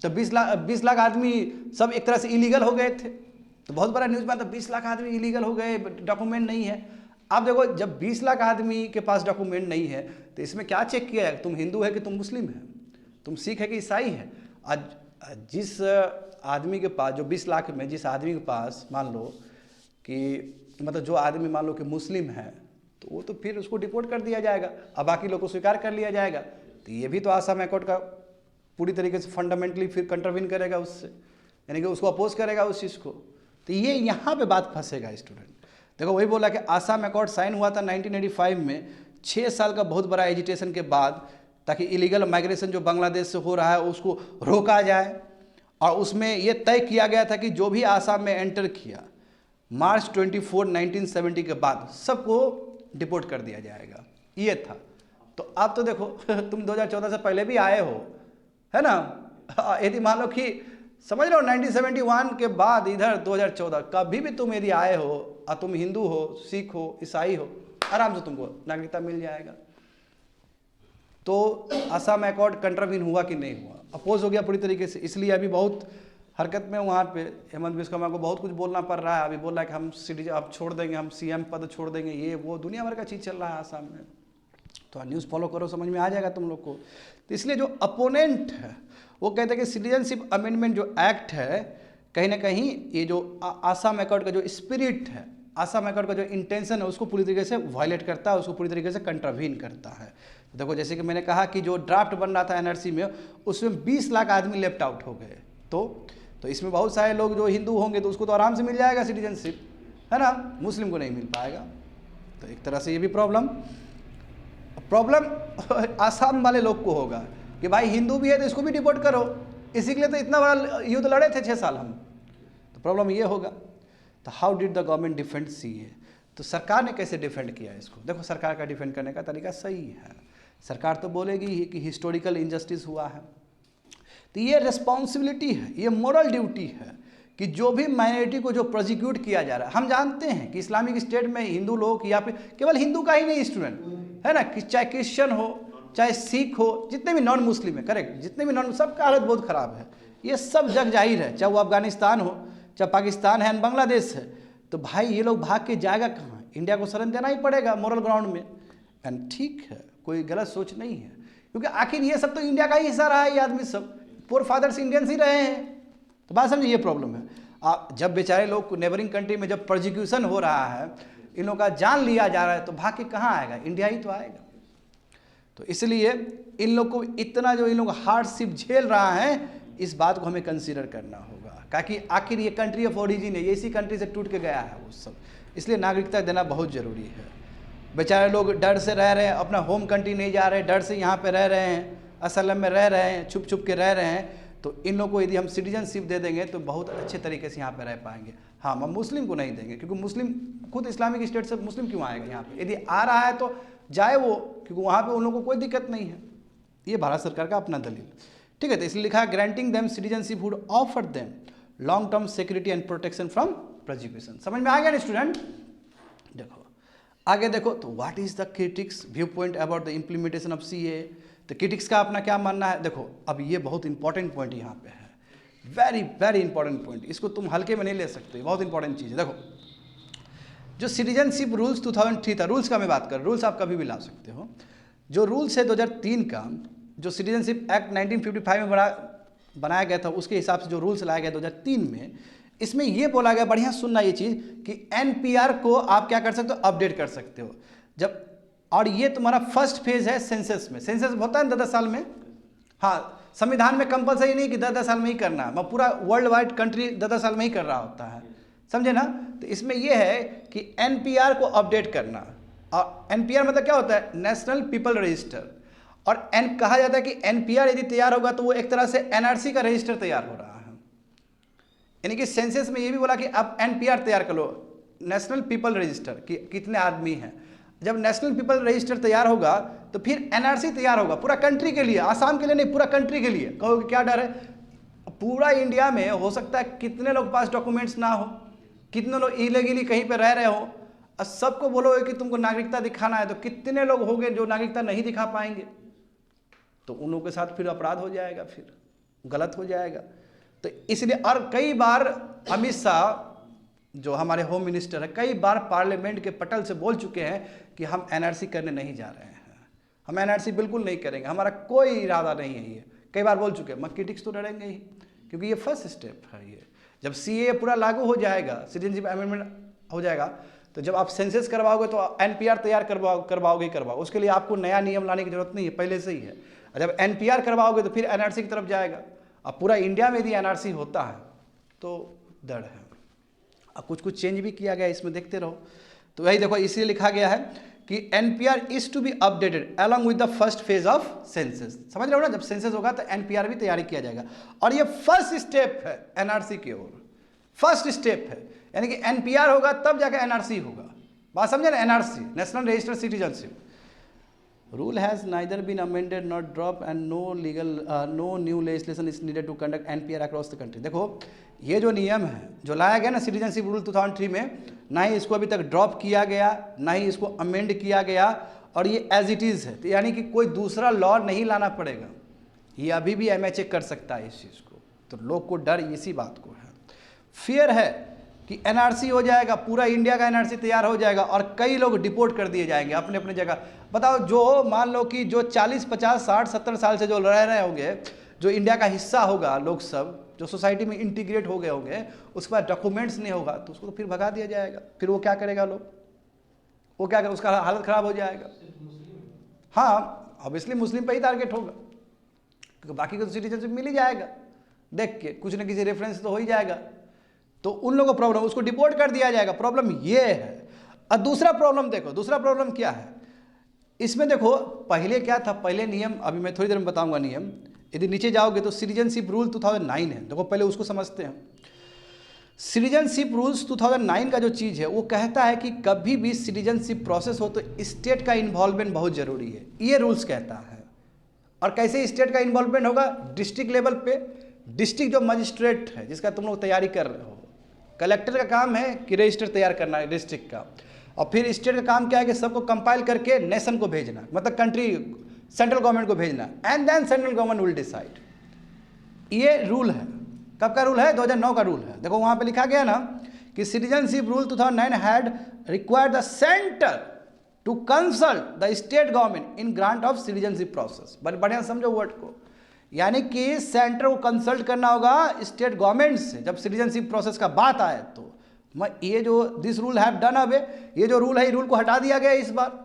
तो 20 लाख आदमी सब एक तरह से इलीगल हो गए थे। तो बहुत बड़ा न्यूज़ बना था, 20 लाख आदमी इलीगल हो गए, डॉक्यूमेंट नहीं है। आप देखो जब 20 लाख आदमी के पास डॉक्यूमेंट नहीं है तो इसमें क्या चेक किया है, तुम हिंदू है कि तुम मुस्लिम है, तुम सिख है कि ईसाई है। आज जिस आदमी के पास, जो 20 लाख में जिस आदमी के पास मान लो कि मतलब जो आदमी मान लो कि मुस्लिम है, तो वो तो फिर उसको डिपोर्ट कर दिया जाएगा, अब बाकी लोग को स्वीकार कर लिया जाएगा। तो ये भी तो आसाम अकॉर्ड का पूरी तरीके से फंडामेंटली फिर कंट्रवीन करेगा उससे, यानी कि उसको अपोज करेगा उस चीज़ को। तो ये यहाँ पे बात फंसेगा स्टूडेंट। देखो वही बोला कि आसाम अकॉर्ड साइन हुआ था 1985 में, 6 साल का बहुत बड़ा एजिटेशन के बाद, ताकि इलीगल माइग्रेशन जो बांग्लादेश से हो रहा है उसको रोका जाए। और उसमें ये तय किया गया था कि जो भी आसाम में एंटर किया मार्च 24, 1970 के बाद सबको डिपोर्ट कर दिया जाएगा, ये था। तो अब तो देखो तुम 2014 से पहले भी आए हो, है ना। यदि मान लो कि समझ लो 1971 के बाद इधर 2014 कभी भी तुम यदि आए हो और तुम हिंदू हो, सिख हो, ईसाई हो, आराम से तुमको नागरिकता मिल जाएगा। तो आसाम अकॉर्ड कंट्रवीन हुआ कि नहीं हुआ, अपोज हो गया पूरी तरीके से। इसलिए अभी बहुत हरकत में वहाँ पे हेमंत विश्वकर्मा को बहुत कुछ बोलना पड़ रहा है। अभी बोल रहा है कि हम सिटीजन अब छोड़ देंगे, हम सीएम पद छोड़ देंगे, ये वो दुनिया भर का चीज़ चल रहा है आसाम में। तो न्यूज़ फॉलो करो, समझ में आ जाएगा तुम लोग को। तो इसलिए जो अपोनेंट है वो कहते हैं कि सिटीजनशिप अमेंडमेंट जो एक्ट है, कहीं ना कहीं ये जो आसाम अकॉर्ड का जो स्पिरिट है, आसाम अकॉर्ड का जो इंटेंशन है, उसको पूरी तरीके से वायलेट करता है, उसको पूरी तरीके से कंट्रावीन करता है। देखो जैसे कि मैंने कहा कि जो ड्राफ्ट बन रहा था एनआरसी में, उसमें 20 लाख आदमी लेफ्ट आउट हो गए। तो इसमें बहुत सारे लोग जो हिंदू होंगे तो उसको तो आराम से मिल जाएगा सिटीजनशिप, है ना, मुस्लिम को नहीं मिल पाएगा। तो एक तरह से ये भी प्रॉब्लम आसाम वाले लोग को होगा कि भाई हिंदू भी है तो इसको भी डिपोर्ट करो। इसी के लिए तो इतना बड़ा युद्ध लड़े थे 6 साल हम। तो प्रॉब्लम ये होगा। तो how did the government defend CA? तो सरकार ने कैसे डिफेंड किया इसको? देखो सरकार का डिफेंड करने का तरीका सही है। सरकार तो बोलेगी ही कि हिस्टोरिकल इनजस्टिस हुआ है। तो ये रिस्पॉन्सिबिलिटी है, ये मोरल ड्यूटी है कि जो भी माइनॉरिटी को जो प्रोसिक्यूट किया जा रहा है, हम जानते हैं कि इस्लामिक स्टेट में हिंदू लोग, या फिर केवल हिंदू का ही नहीं स्टूडेंट, है ना, कि चाहे क्रिश्चियन हो, चाहे सिख हो, जितने भी नॉन मुस्लिम है, करेक्ट, जितने भी नॉन, सबका हालत बहुत ख़राब है। ये सब जग जाहिर है, चाहे वो अफगानिस्तान हो, चाहे पाकिस्तान है, बांग्लादेश है। तो भाई ये लोग भाग के जाएगा कहाँ? इंडिया को शरण देना ही पड़ेगा मोरल ग्राउंड में। एंड ठीक है, कोई गलत सोच नहीं है, क्योंकि आखिर ये सब तो इंडिया का ही हिस्सा रहा है। ये आदमी सब फोर फादर्स इंडियंस ही रहे हैं। तो बात समझिए, ये प्रॉब्लम है। जब बेचारे लोग नेबरिंग कंट्री में जब प्रोसिक्यूशन हो रहा है, इन लोगों का जान लिया जा रहा है तो भाग के कहाँ आएगा, इंडिया ही तो आएगा। तो इसलिए इन लोग को इतना जो इन लोग हार्डशिप झेल रहा है, इस बात को हमें कंसीडर करना होगा, क्योंकि आखिर ये कंट्री ऑफ ओरिजिन है, ये इसी कंट्री से टूट के गया है वो सब, इसलिए नागरिकता देना बहुत ज़रूरी है। बेचारे लोग डर से रह रहे हैं, अपना होम कंट्री नहीं जा रहे, डर से यहाँ पे रह रहे हैं, असलम में रह रहे हैं, छुप छुप के रह रहे हैं। तो इन लोगों को यदि हम सिटीजनशिप दे देंगे तो बहुत अच्छे तरीके से यहाँ पे रह पाएंगे। हाँ, हम मुस्लिम को नहीं देंगे, क्योंकि मुस्लिम खुद इस्लामिक स्टेट से मुस्लिम क्यों आएगा यहाँ पे, यदि आ रहा है तो जाए वो, क्योंकि वहाँ पे उन लोगों को कोई दिक्कत नहीं है। ये भारत सरकार का अपना दलील, ठीक है। तो इसलिए लिखा है granting them citizenship would offer them long term security and protection from prosecution. समझ में आ गया ना स्टूडेंट? देखो आगे देखो, तो what is the critics view point about the implementation of CA. तो क्रिटिक्स का अपना क्या मानना है? देखो अब ये बहुत इंपॉर्टेंट पॉइंट यहाँ पे है, वेरी वेरी इंपॉर्टेंट पॉइंट, इसको तुम हल्के में नहीं ले सकते, बहुत इंपॉर्टेंट चीज़ है। देखो जो सिटीजनशिप रूल्स 2003 था, रूल्स का मैं बात कर रहा हूँ, रूल्स आप कभी भी ला सकते हो। जो रूल्स है 2003 का, जो सिटीजनशिप एक्ट 1955 में बनाया गया था, उसके हिसाब से जो रूल्स लाया गया 2003 में, इसमें ये बोला गया, बढ़िया सुनना ये चीज़, कि एनपीआर को आप क्या कर सकते हो, अपडेट कर सकते हो जब, और ये तुम्हारा फर्स्ट फेज है सेंसस में। सेंसस होता है 10-10 साल में, हाँ, संविधान में कंपलसरी नहीं कि 10-10 साल में ही करना है, पूरा वर्ल्ड वाइड कंट्री 10-10 साल में ही कर रहा होता है, समझे ना। तो इसमें यह है कि एनपीआर को अपडेट करना, और एनपीआर मतलब क्या होता है, नेशनल पीपल रजिस्टर, और कहा जाता है कि एनपीआर यदि तैयार होगा तो वो एक तरह से एनआरसी का रजिस्टर तैयार हो रहा है। यानी कि सेंसस में ये भी बोला कि आप एनपीआर तैयार कर लो, नेशनल पीपल रजिस्टर, कि कितने आदमी हैं। जब नेशनल पीपल रजिस्टर तैयार होगा तो फिर एनआरसी तैयार होगा पूरा कंट्री के लिए, आसाम के लिए नहीं, पूरा कंट्री के लिए। कहोगे क्या डर है? पूरा इंडिया में हो सकता है कितने लोग पास डॉक्यूमेंट्स ना हो, कितने लोग इलीगली कहीं पे रह रहे हो, और सबको बोलोगे कि तुमको नागरिकता दिखाना है, तो कितने लोग होंगे जो नागरिकता नहीं दिखा पाएंगे, तो उन लोगों के साथ फिर अपराध हो जाएगा, फिर गलत हो जाएगा। तो इसलिए, और कई बार अमित शाह जो हमारे होम मिनिस्टर है, कई बार पार्लियामेंट के पटल से बोल चुके हैं कि हम एनआरसी करने नहीं जा रहे हैं, हम एनआरसी बिल्कुल नहीं करेंगे, हमारा कोई इरादा नहीं है। ये कई बार बोल चुके हैं, मत क्रिटिक्स तो डरेंगे ही, क्योंकि ये फर्स्ट स्टेप है। ये जब सीए पूरा लागू हो जाएगा, सिटीजनशिप अमेंडमेंट हो जाएगा, तो जब आप सेंसस करवाओगे तो एनपीआर तैयार करवाओगे ही करवाओ, उसके लिए आपको नया नियम लाने की जरूरत नहीं है, पहले से ही है। जब एनपीआर करवाओगे तो फिर एनआरसी की तरफ जाएगा। अब पूरा इंडिया में यदि एनआरसी होता है तो दर्द है। अब कुछ कुछ चेंज भी किया गया, इसमें देखते रहो। तो वही देखो, इसलिए लिखा गया है कि NPR is to be updated along with the first phase of census. समझ रहे हो ना, जब सेंसस होगा तो एनपीआर भी तैयारी किया जाएगा, और ये फर्स्ट स्टेप है एनआरसी की ओर, फर्स्ट स्टेप है। यानी कि एनपीआर होगा तब जाकर एनआरसी होगा, बात समझे ना। NRC, national registered citizenship rule has neither been amended not drop and no new legislation is needed to conduct NPR across the country. देखो ये जो नियम है जो लाया गया ना सिटीजनशिप रूल 2003 में, ना ही इसको अभी तक ड्रॉप किया गया, ना ही इसको अमेंड किया गया, और ये एज इट इज़ है। तो यानी कि कोई दूसरा लॉ नहीं लाना पड़ेगा, ये अभी भी एमएचए कर सकता है इस चीज़ को। तो लोग को डर इसी बात को है, फियर है कि एनआरसी हो जाएगा, पूरा इंडिया का एनआरसी तैयार हो जाएगा, और कई लोग डिपोर्ट कर दिए जाएंगे अपने अपने जगह। बताओ, जो मान लो कि जो 40, 50, 60, 70 साल से जो रह रहे होंगे, जो इंडिया का हिस्सा होगा, लोग सब जो सोसाइटी में इंटीग्रेट हो गए होंगे, उसके बाद डॉक्यूमेंट्स नहीं होगा तो उसको तो फिर भगा दिया जाएगा। फिर वो क्या करेगा, लोग वो क्या करेगा, उसका हालत ख़राब हो जाएगा। हाँ, ऑब्वियसली मुस्लिम पे ही टारगेट होगा, क्योंकि बाकी को तो सिटीजनशिप मिल ही जाएगा, देख के कुछ ना किसी रेफरेंस तो हो ही जाएगा। तो उन लोगों को प्रॉब्लम, उसको डिपोर्ट कर दिया जाएगा, प्रॉब्लम ये है। और दूसरा प्रॉब्लम देखो, दूसरा प्रॉब्लम क्या है इसमें, देखो पहले क्या था, पहले नियम, अभी मैं थोड़ी देर में बताऊंगा नियम। यदि नीचे जाओगे तो सिटीजनशिप रूल 2009 है, देखो पहले उसको समझते हैं। सिटीजनशिप रूल्स 2009 का जो चीज़ है वो कहता है कि कभी भी सिटीजनशिप प्रोसेस हो तो स्टेट का इन्वॉल्वमेंट बहुत ज़रूरी है, ये रूल्स कहता है। और कैसे स्टेट का इन्वॉल्वमेंट होगा, डिस्ट्रिक्ट लेवल पे, डिस्ट्रिक्ट जो मजिस्ट्रेट है जिसका तुम लोग तैयारी कर रहे हो, कलेक्टर का काम है कि रजिस्टर तैयार करना है डिस्ट्रिक्ट का, और फिर स्टेट का काम क्या है कि सबको कंपाइल करके नेशन को भेजना, मतलब कंट्री सेंट्रल गवर्नमेंट को भेजना, and then central government will decide. ये रूल है, कब का रूल है, 2009 का रूल है। देखो वहाँ पे लिखा गया ना कि citizenship rule 2009 had required the centre to consult the state government in grant of citizenship process. बढ़िया समझो वर्ड को, यानी कि सेंटर को कंसल्ट करना होगा स्टेट गवर्नमेंट से जब सिटीजनशिप प्रोसेस का बात आए ये जो this rule have done away, ये जो रूल है, ये रूल को हटा दिया गया इस बार।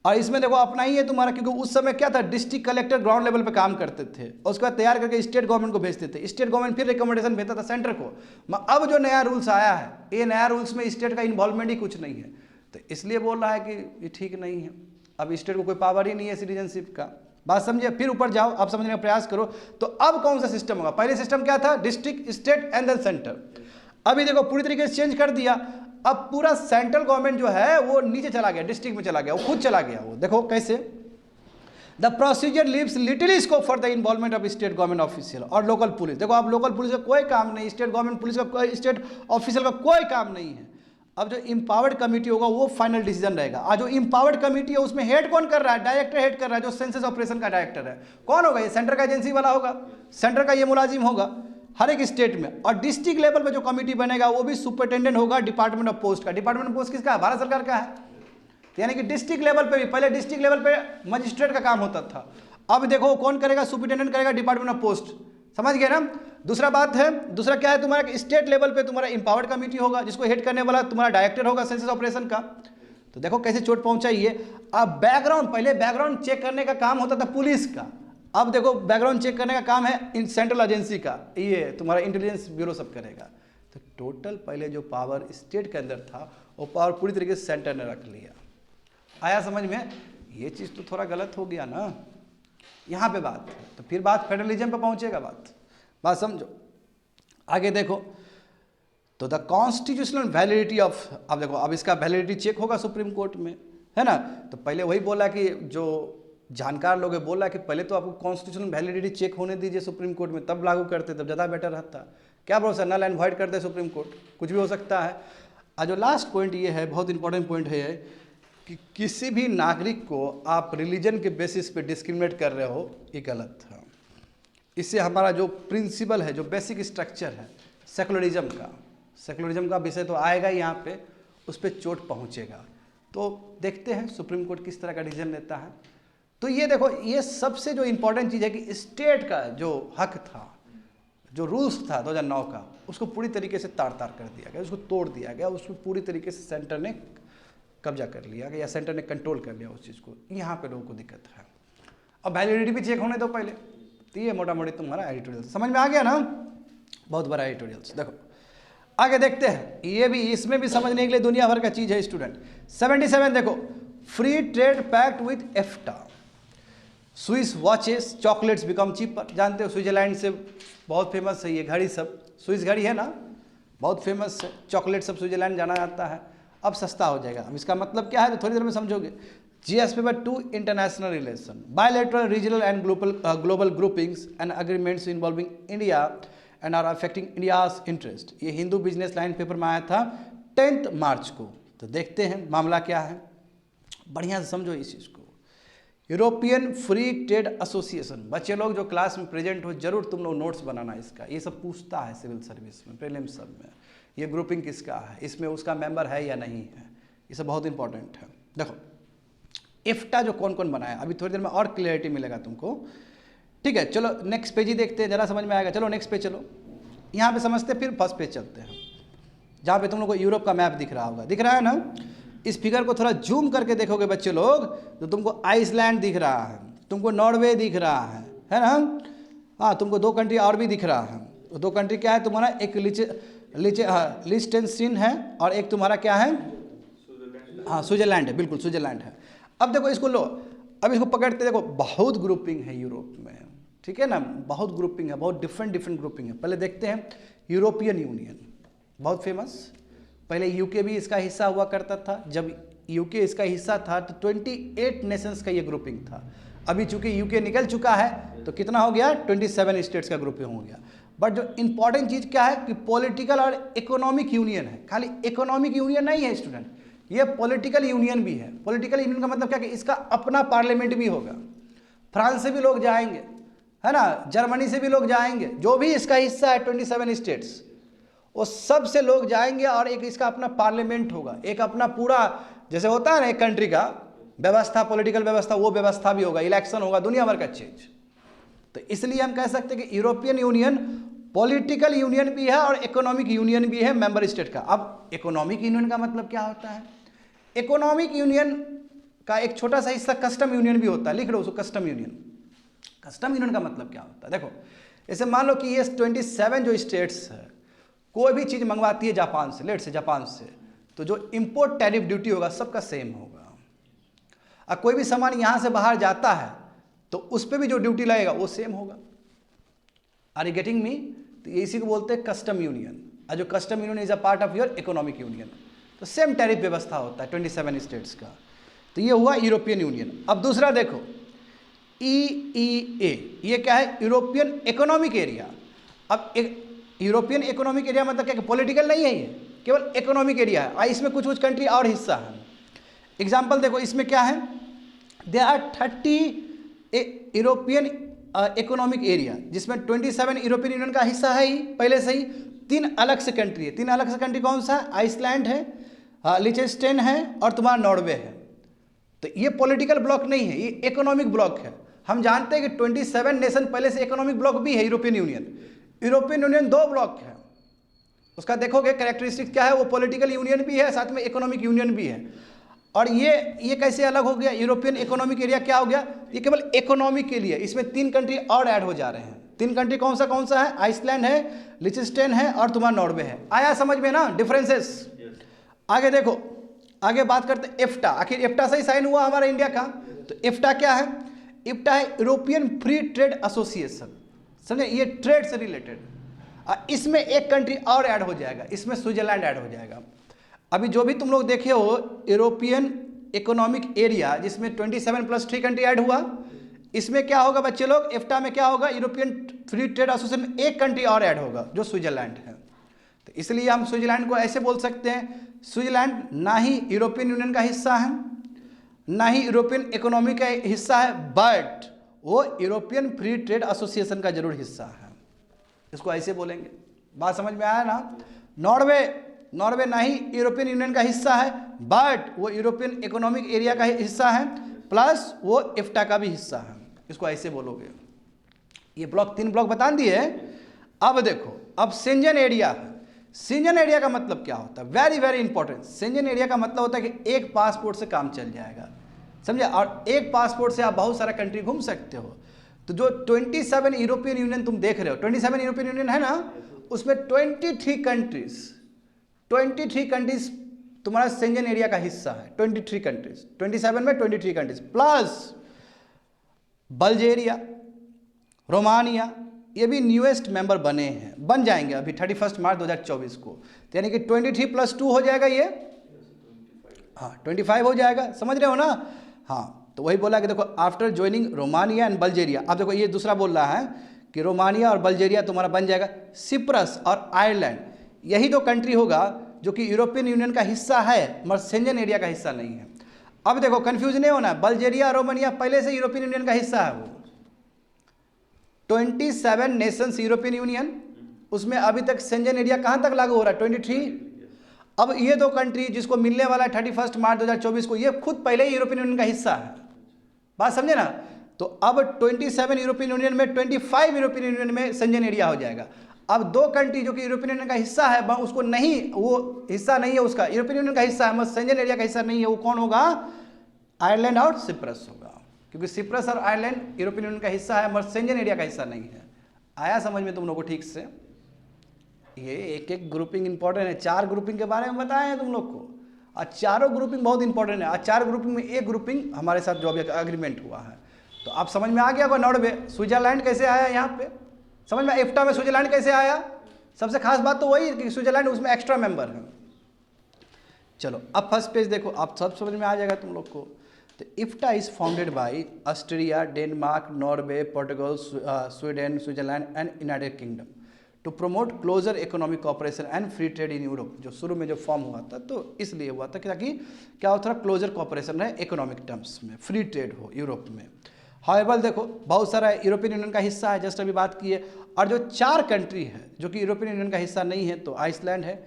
और इसमें देखो अपना ही है तुम्हारा, क्योंकि उस समय क्या था, डिस्ट्रिक्ट कलेक्टर ग्राउंड लेवल पे काम करते थे और उसके बाद तैयार करके स्टेट गवर्नमेंट को भेजते थे, स्टेट गवर्नमेंट फिर रिकमेंडेशन भेजता था सेंटर को। अब जो नया रूल्स आया है, ये नया रूल्स में स्टेट का इन्वॉल्वमेंट ही कुछ नहीं है, तो इसलिए बोल रहा है कि ये ठीक नहीं है। अब स्टेट को कोई पावर ही नहीं है सिटीजनशिप का, बात समझिए। फिर ऊपर जाओ, अब समझने का प्रयास करो। तो अब कौन सा सिस्टम होगा? पहले सिस्टम क्या था, district, state and then centre. अभी देखो पूरी तरीके से चेंज कर दिया। अब पूरा सेंट्रल गवर्नमेंट जो है वो नीचे चला गया, डिस्ट्रिक्ट में चला गया, वो खुद चला गया। वो देखो कैसे, the procedure leaves little scope for the involvement of state government official और लोकल पुलिस। देखो अब लोकल पुलिस का कोई काम नहीं, स्टेट गवर्नमेंट पुलिस का कोई, स्टेट ऑफिशियल का कोई काम नहीं है। अब जो इंपावर्ड कमेटी होगा वो फाइनल डिसीजन रहेगा। और जो इंपावर्ड कमेटी है उसमें हेड कौन कर रहा है? डायरेक्टर हेड कर रहा है, जो सेंसस ऑपरेशन का डायरेक्टर है। कौन होगा? ये सेंटर का एजेंसी वाला होगा, सेंटर का ये मुलाजिम होगा हर एक स्टेट में। और डिस्ट्रिक्ट लेवल पे जो कमेटी बनेगा वो भी सुपरिटेंडेंट होगा डिपार्टमेंट ऑफ पोस्ट का। डिपार्टमेंट ऑफ पोस्ट किसका है? भारत सरकार का है। यानी कि डिस्ट्रिक्ट लेवल पे भी, पहले डिस्ट्रिक्ट लेवल पे मजिस्ट्रेट का काम होता था, अब देखो कौन करेगा? सुपरिटेंडेंट करेगा, डिपार्टमेंट ऑफ पोस्ट। समझ गए ना? दूसरा बात है, दूसरा क्या है तुम्हारा, स्टेट लेवल पे तुम्हारा इंपावर्ड कमेटी होगा, जिसको हेड करने वाला तुम्हारा डायरेक्टर होगा सेंसस ऑपरेशन का। तो देखो कैसे चोट पहुंचाई है। अब बैकग्राउंड, पहले बैकग्राउंड चेक करने का काम होता था पुलिस का, अब देखो बैकग्राउंड चेक करने का काम है इन सेंट्रल एजेंसी का, ये तुम्हारा इंटेलिजेंस ब्यूरो सब करेगा। तो टोटल पहले जो पावर स्टेट के अंदर था वो पावर पूरी तरीके से सेंटर ने रख लिया। आया समझ में? ये चीज़ तो थोड़ा गलत हो गया ना यहाँ पे बात। तो फिर बात फेडरलिज्म पे पहुँचेगा, बात समझो। आगे देखो, तो द कॉन्स्टिट्यूशनल वैलिडिटी ऑफ, अब देखो अब इसका वैलिडिटी चेक होगा सुप्रीम कोर्ट में, है ना? तो पहले वही बोला कि जो जानकार लोग है बोला कि पहले तो आपको कॉन्स्टिट्यूशनल वैलिडिटी चेक होने दीजिए सुप्रीम कोर्ट में, तब लागू करते, तब ज़्यादा बेटर रहता। क्या भरोसा, नल एंड वॉइड कर दे सुप्रीम कोर्ट, कुछ भी हो सकता है। और जो लास्ट पॉइंट ये है, बहुत इंपॉर्टेंट पॉइंट है कि किसी भी नागरिक को आप रिलीजन के बेसिस पे डिस्क्रिमिनेट कर रहे हो, ये गलत है। इससे हमारा जो प्रिंसिपल है, जो बेसिक स्ट्रक्चर है सेकुलरिज्म का विषय तो आएगा यहाँ पे, उस पर चोट पहुँचेगा। तो देखते हैं सुप्रीम कोर्ट किस तरह का डिसीजन लेता है। तो ये देखो, ये सबसे जो इम्पोर्टेंट चीज़ है कि स्टेट का जो हक था, जो रूल्स था 2009 का, उसको पूरी तरीके से तार कर दिया गया, उसको तोड़ दिया गया, उसको पूरी तरीके से सेंटर ने कब्जा कर लिया गया या सेंटर ने कंट्रोल कर लिया उस चीज़ को। यहाँ पे लोगों को दिक्कत है। अब वैलिडिटी भी चेक होने दो पहले। तो ये मोटा मोटी तुम्हारा एडिटोरियल समझ में आ गया ना, बहुत बड़ा एडिटोरियल। देखो आगे देखते हैं, ये भी, इसमें भी समझने के लिए दुनिया भर का चीज़ है स्टूडेंट। 77 देखो, free trade pact with EFTA, Swiss watches chocolates become cheaper. जानते हो स्विट्जरलैंड से बहुत फेमस है ये घड़ी सब, स्विस घड़ी है ना, बहुत फेमस है। चॉकलेट सब स्विट्जरलैंड जाना जाता है, अब सस्ता हो जाएगा। अब इसका मतलब क्या है तो थोड़ी देर में समझोगे। GS paper 2 international relation, bilateral regional and global groupings and agreements involving India and are affecting India's interest. ये हिंदू बिजनेस लाइन पेपर में आया था 10 मार्च को। तो देखते हैं मामला क्या है, बढ़िया से समझो इस चीज़ को। यूरोपियन फ्री ट्रेड एसोसिएशन, बच्चे लोग जो क्लास में प्रेजेंट हो जरूर तुम लोग नोट्स बनाना इसका, ये सब पूछता है सिविल सर्विस में, प्रीलिम्स सब में, ये ग्रुपिंग किसका है, इसमें उसका मेंबर है या नहीं है, ये सब बहुत इंपॉर्टेंट है। देखो एफ्टा जो कौन कौन बनाया, अभी थोड़ी देर में और क्लियरिटी मिलेगा तुमको, ठीक है। चलो नेक्स्ट पेज ही देखते हैं, ज़रा समझ में आएगा। चलो नेक्स्ट पेज चलो, यहाँ पे समझते फिर फर्स्ट पेज चलते हैं, जहाँ पे तुम लोग को यूरोप का मैप दिख रहा होगा, दिख रहा है ना। इस फिगर को थोड़ा जूम करके देखोगे बच्चे लोग तो तुमको आइसलैंड दिख रहा है, तुमको नॉर्वे दिख रहा है ना। हाँ, तुमको 2 कंट्री और भी दिख रहा है। वो 2 कंट्री क्या है तुम्हारा, एक लिechtenstein है और एक तुम्हारा क्या है, हाँ स्विट्जरलैंड है, बिल्कुल स्विट्जरलैंड है। अब देखो इसको लो, अब इसको पकड़ते देखो, बहुत ग्रुपिंग है यूरोप में, ठीक है ना, बहुत ग्रुपिंग है, बहुत डिफरेंट ग्रुपिंग है। पहले देखते हैं यूरोपियन यूनियन, बहुत फेमस, पहले यूके भी इसका हिस्सा हुआ करता था। जब यूके इसका हिस्सा था तो 28 नेशंस का ये ग्रुपिंग था। अभी चूंकि यूके निकल चुका है तो कितना हो गया, 27 स्टेट्स का ग्रुपिंग हो गया। बट जो इंपॉर्टेंट चीज़ क्या है कि पॉलिटिकल और इकोनॉमिक यूनियन है, खाली इकोनॉमिक यूनियन नहीं है स्टूडेंट, ये पॉलिटिकल यूनियन भी है। पॉलिटिकल यूनियन का मतलब क्या कि इसका अपना पार्लियामेंट भी होगा, फ्रांस से भी लोग जाएंगे, है ना, जर्मनी से भी लोग जाएंगे, जो भी इसका हिस्सा है 27 स्टेट्स, वो सब से लोग जाएंगे और एक इसका अपना पार्लियामेंट होगा, एक अपना पूरा जैसे होता है ना एक कंट्री का व्यवस्था, पॉलिटिकल व्यवस्था, वो व्यवस्था भी होगा, इलेक्शन होगा, दुनिया भर का चीज। तो इसलिए हम कह सकते हैं कि यूरोपियन यूनियन पॉलिटिकल यूनियन भी है और इकोनॉमिक यूनियन भी है मेंबर स्टेट का। अब इकोनॉमिक यूनियन का मतलब क्या होता है? इकोनॉमिक यूनियन का एक छोटा सा हिस्सा कस्टम यूनियन भी होता है, लिख लो उसको कस्टम यूनियन। कस्टम यूनियन का मतलब क्या होता है? देखो जैसे मान लो कि ये 27 जो स्टेट्स है, कोई भी चीज़ मंगवाती है जापान से, लेट से जापान से, तो जो इम्पोर्ट टैरिफ ड्यूटी होगा सबका सेम होगा। और कोई भी सामान यहाँ से बाहर जाता है तो उस पर भी जो ड्यूटी लगेगा वो सेम होगा। Are you getting me? तो इसी को बोलते हैं कस्टम यूनियन। और जो custom union is a part of your economic union. तो सेम टैरिफ व्यवस्था होता है 27 स्टेट्स का। तो ये हुआ यूरोपियन यूनियन। अब दूसरा देखो EEA, ये क्या है? European economic area. अब यूरोपियन इकोनॉमिक एरिया मतलब क्या? पॉलिटिकल नहीं है, ये केवल इकोनॉमिक एरिया है। इसमें कुछ कुछ कंट्री और हिस्सा है। एग्जाम्पल देखो इसमें क्या है, they are 30 European economic area, जिसमें 27 यूरोपियन यूनियन का हिस्सा है ही पहले से ही। 3 अलग से कंट्री है। 3 अलग से कंट्री कौन सा है? आइसलैंड है, लिechtenstein है और तुम्हारा नॉर्वे है। तो ये पॉलिटिकल ब्लॉक नहीं है, ये इकोनॉमिक ब्लॉक है। हम जानते हैं कि 27 नेशन पहले से इकोनॉमिक ब्लॉक भी है। यूरोपियन यूनियन 2 ब्लॉक है। उसका देखोगे कैरेक्टरिस्टिक क्या है, वो पॉलिटिकल यूनियन भी है, साथ में इकोनॉमिक यूनियन भी है। और ये कैसे अलग हो गया? यूरोपियन इकोनॉमिक एरिया क्या हो गया? ये केवल इकोनॉमिक के लिए। इसमें 3 कंट्री और ऐड हो जा रहे हैं। 3 कंट्री कौन सा है? आइसलैंड है, लिechtenstein है और तुम्हारा नॉर्वे है। आया समझ में ना डिफरेंसेस? आगे देखो, आगे बात करते हैं एफ्टा। आखिर एफ्टा से ही साइन हुआ हमारा इंडिया का। तो एफ्टा क्या है? एफ्टा है यूरोपियन फ्री ट्रेड एसोसिएशन। समझे? ये ट्रेड से रिलेटेड। इसमें एक कंट्री और ऐड हो जाएगा, इसमें स्विट्जरलैंड ऐड हो जाएगा। अभी जो भी तुम लोग देखे हो यूरोपियन इकोनॉमिक एरिया, जिसमें 27 + 3 कंट्री ऐड हुआ, इसमें क्या होगा बच्चे लोग? एफ्टा में क्या होगा? यूरोपियन फ्री ट्रेड एसोसिएशन में एक कंट्री और ऐड होगा जो स्विट्जरलैंड है। तो इसलिए हम स्विट्जरलैंड को ऐसे बोल सकते हैं, स्विट्जरलैंड ना ही यूरोपियन यूनियन का हिस्सा है, ना ही यूरोपियन इकोनॉमी का हिस्सा है, बट वो यूरोपियन फ्री ट्रेड एसोसिएशन का जरूर हिस्सा है। इसको ऐसे बोलेंगे। बात समझ में आया ना? नॉर्वे ना ही यूरोपियन यूनियन का हिस्सा है, बट वो यूरोपियन इकोनॉमिक एरिया का हिस्सा है, प्लस वो एफ्टा का भी हिस्सा है। इसको ऐसे बोलोगे। ये ब्लॉक 3 ब्लॉक बता दिए। अब देखो, अब शेंजन एरिया है। शेंजन एरिया का मतलब क्या होता है? Very very important. Schengen area का मतलब होता है कि एक पासपोर्ट से काम चल जाएगा, समझे? और एक पासपोर्ट से आप बहुत सारा कंट्री घूम सकते हो। तो जो 27 यूरोपियन यूनियन तुम देख रहे हो, 27 यूरोपियन यूनियन है ना, उसमें 23 कंट्रीज तुम्हारा शेंजन एरिया का हिस्सा है। 23 कंट्रीज, 27 में 23 कंट्रीज, प्लस बल्गेरिया, रोमानिया, ये भी न्यूएस्ट मेंबर बने हैं, बन जाएंगे अभी 31 मार्च 2024 को। तो यानी कि 23 + 2 हो जाएगा ये, हाँ 25 हो जाएगा। समझ रहे हो ना? हाँ, तो वही बोला कि देखो after joining Romania and Bulgaria. अब देखो ये दूसरा बोल रहा है कि रोमानिया और बल्गेरिया तुम्हारा बन जाएगा। सिप्रस और आयरलैंड, यही 2 कंट्री होगा जो कि यूरोपियन यूनियन का हिस्सा है मगर शेंजन एरिया का हिस्सा नहीं है। अब देखो कंफ्यूज नहीं होना, बल्गेरिया और रोमानिया पहले से यूरोपियन यूनियन का हिस्सा है। वो 27 नेशंस यूरोपियन यूनियन, उसमें अभी तक शेंजन एरिया कहाँ तक लागू हो रहा है? 23। अब ये 2 कंट्री जिसको मिलने वाला है 31 मार्च 2024 को, ये खुद पहले ही यूरोपियन यूनियन का हिस्सा है। बात समझे ना? तो अब 27 यूरोपियन यूनियन में 25 यूरोपियन यूनियन में शेंजन एरिया हो जाएगा। अब 2 कंट्री जो कि यूरोपियन यूनियन का हिस्सा है, उसको नहीं, वो हिस्सा नहीं है उसका, यूरोपियन यूनियन का हिस्सा है मगर शेंजन एरिया का हिस्सा नहीं है। वो कौन होगा? आयरलैंड और सिप्रस होगा, क्योंकि सिप्रस और आयरलैंड यूरोपियन यूनियन का हिस्सा है मगर शेंजन एरिया का हिस्सा नहीं है। आया समझ में तुम लोग को ठीक से? ये एक ग्रुपिंग इंपॉर्टेंट है। 4 ग्रुपिंग के बारे में बताए हैं तुम लोग को, और चारों ग्रुपिंग बहुत इंपॉर्टेंट है। और 4 ग्रुपिंग में एक ग्रुपिंग हमारे साथ जो अभी एग्रीमेंट हुआ है, तो आप समझ में आ गया होगा। नॉर्वे, स्विट्जरलैंड कैसे आया यहाँ पे? समझ में? एफ्टा में स्विट्जरलैंड कैसे आया? सबसे खास बात तो वही है कि स्विट्जरलैंड उसमें एक्स्ट्रा मेंबर है। चलो अब फर्स्ट पेज देखो, आप सब समझ में आ जाएगा तुम लोग को। तो EFTA is founded by Austria, Denmark, Norway, Portugal, Sweden, Switzerland and United Kingdom to promote closer economic cooperation and free trade in Europe. जो शुरू में जो फॉर्म हुआ था तो इसलिए हुआ था कि ताकि क्या होता है, क्लोजर कॉपरेशन रहे इकोनॉमिक टर्म्स में, फ्री ट्रेड हो यूरोप में। हाउएवर देखो बहुत सारा यूरोपियन यूनियन का हिस्सा है, जस्ट अभी बात की है। और जो 4 कंट्री है जो कि यूरोपियन यूनियन का हिस्सा नहीं है, तो आइसलैंड है,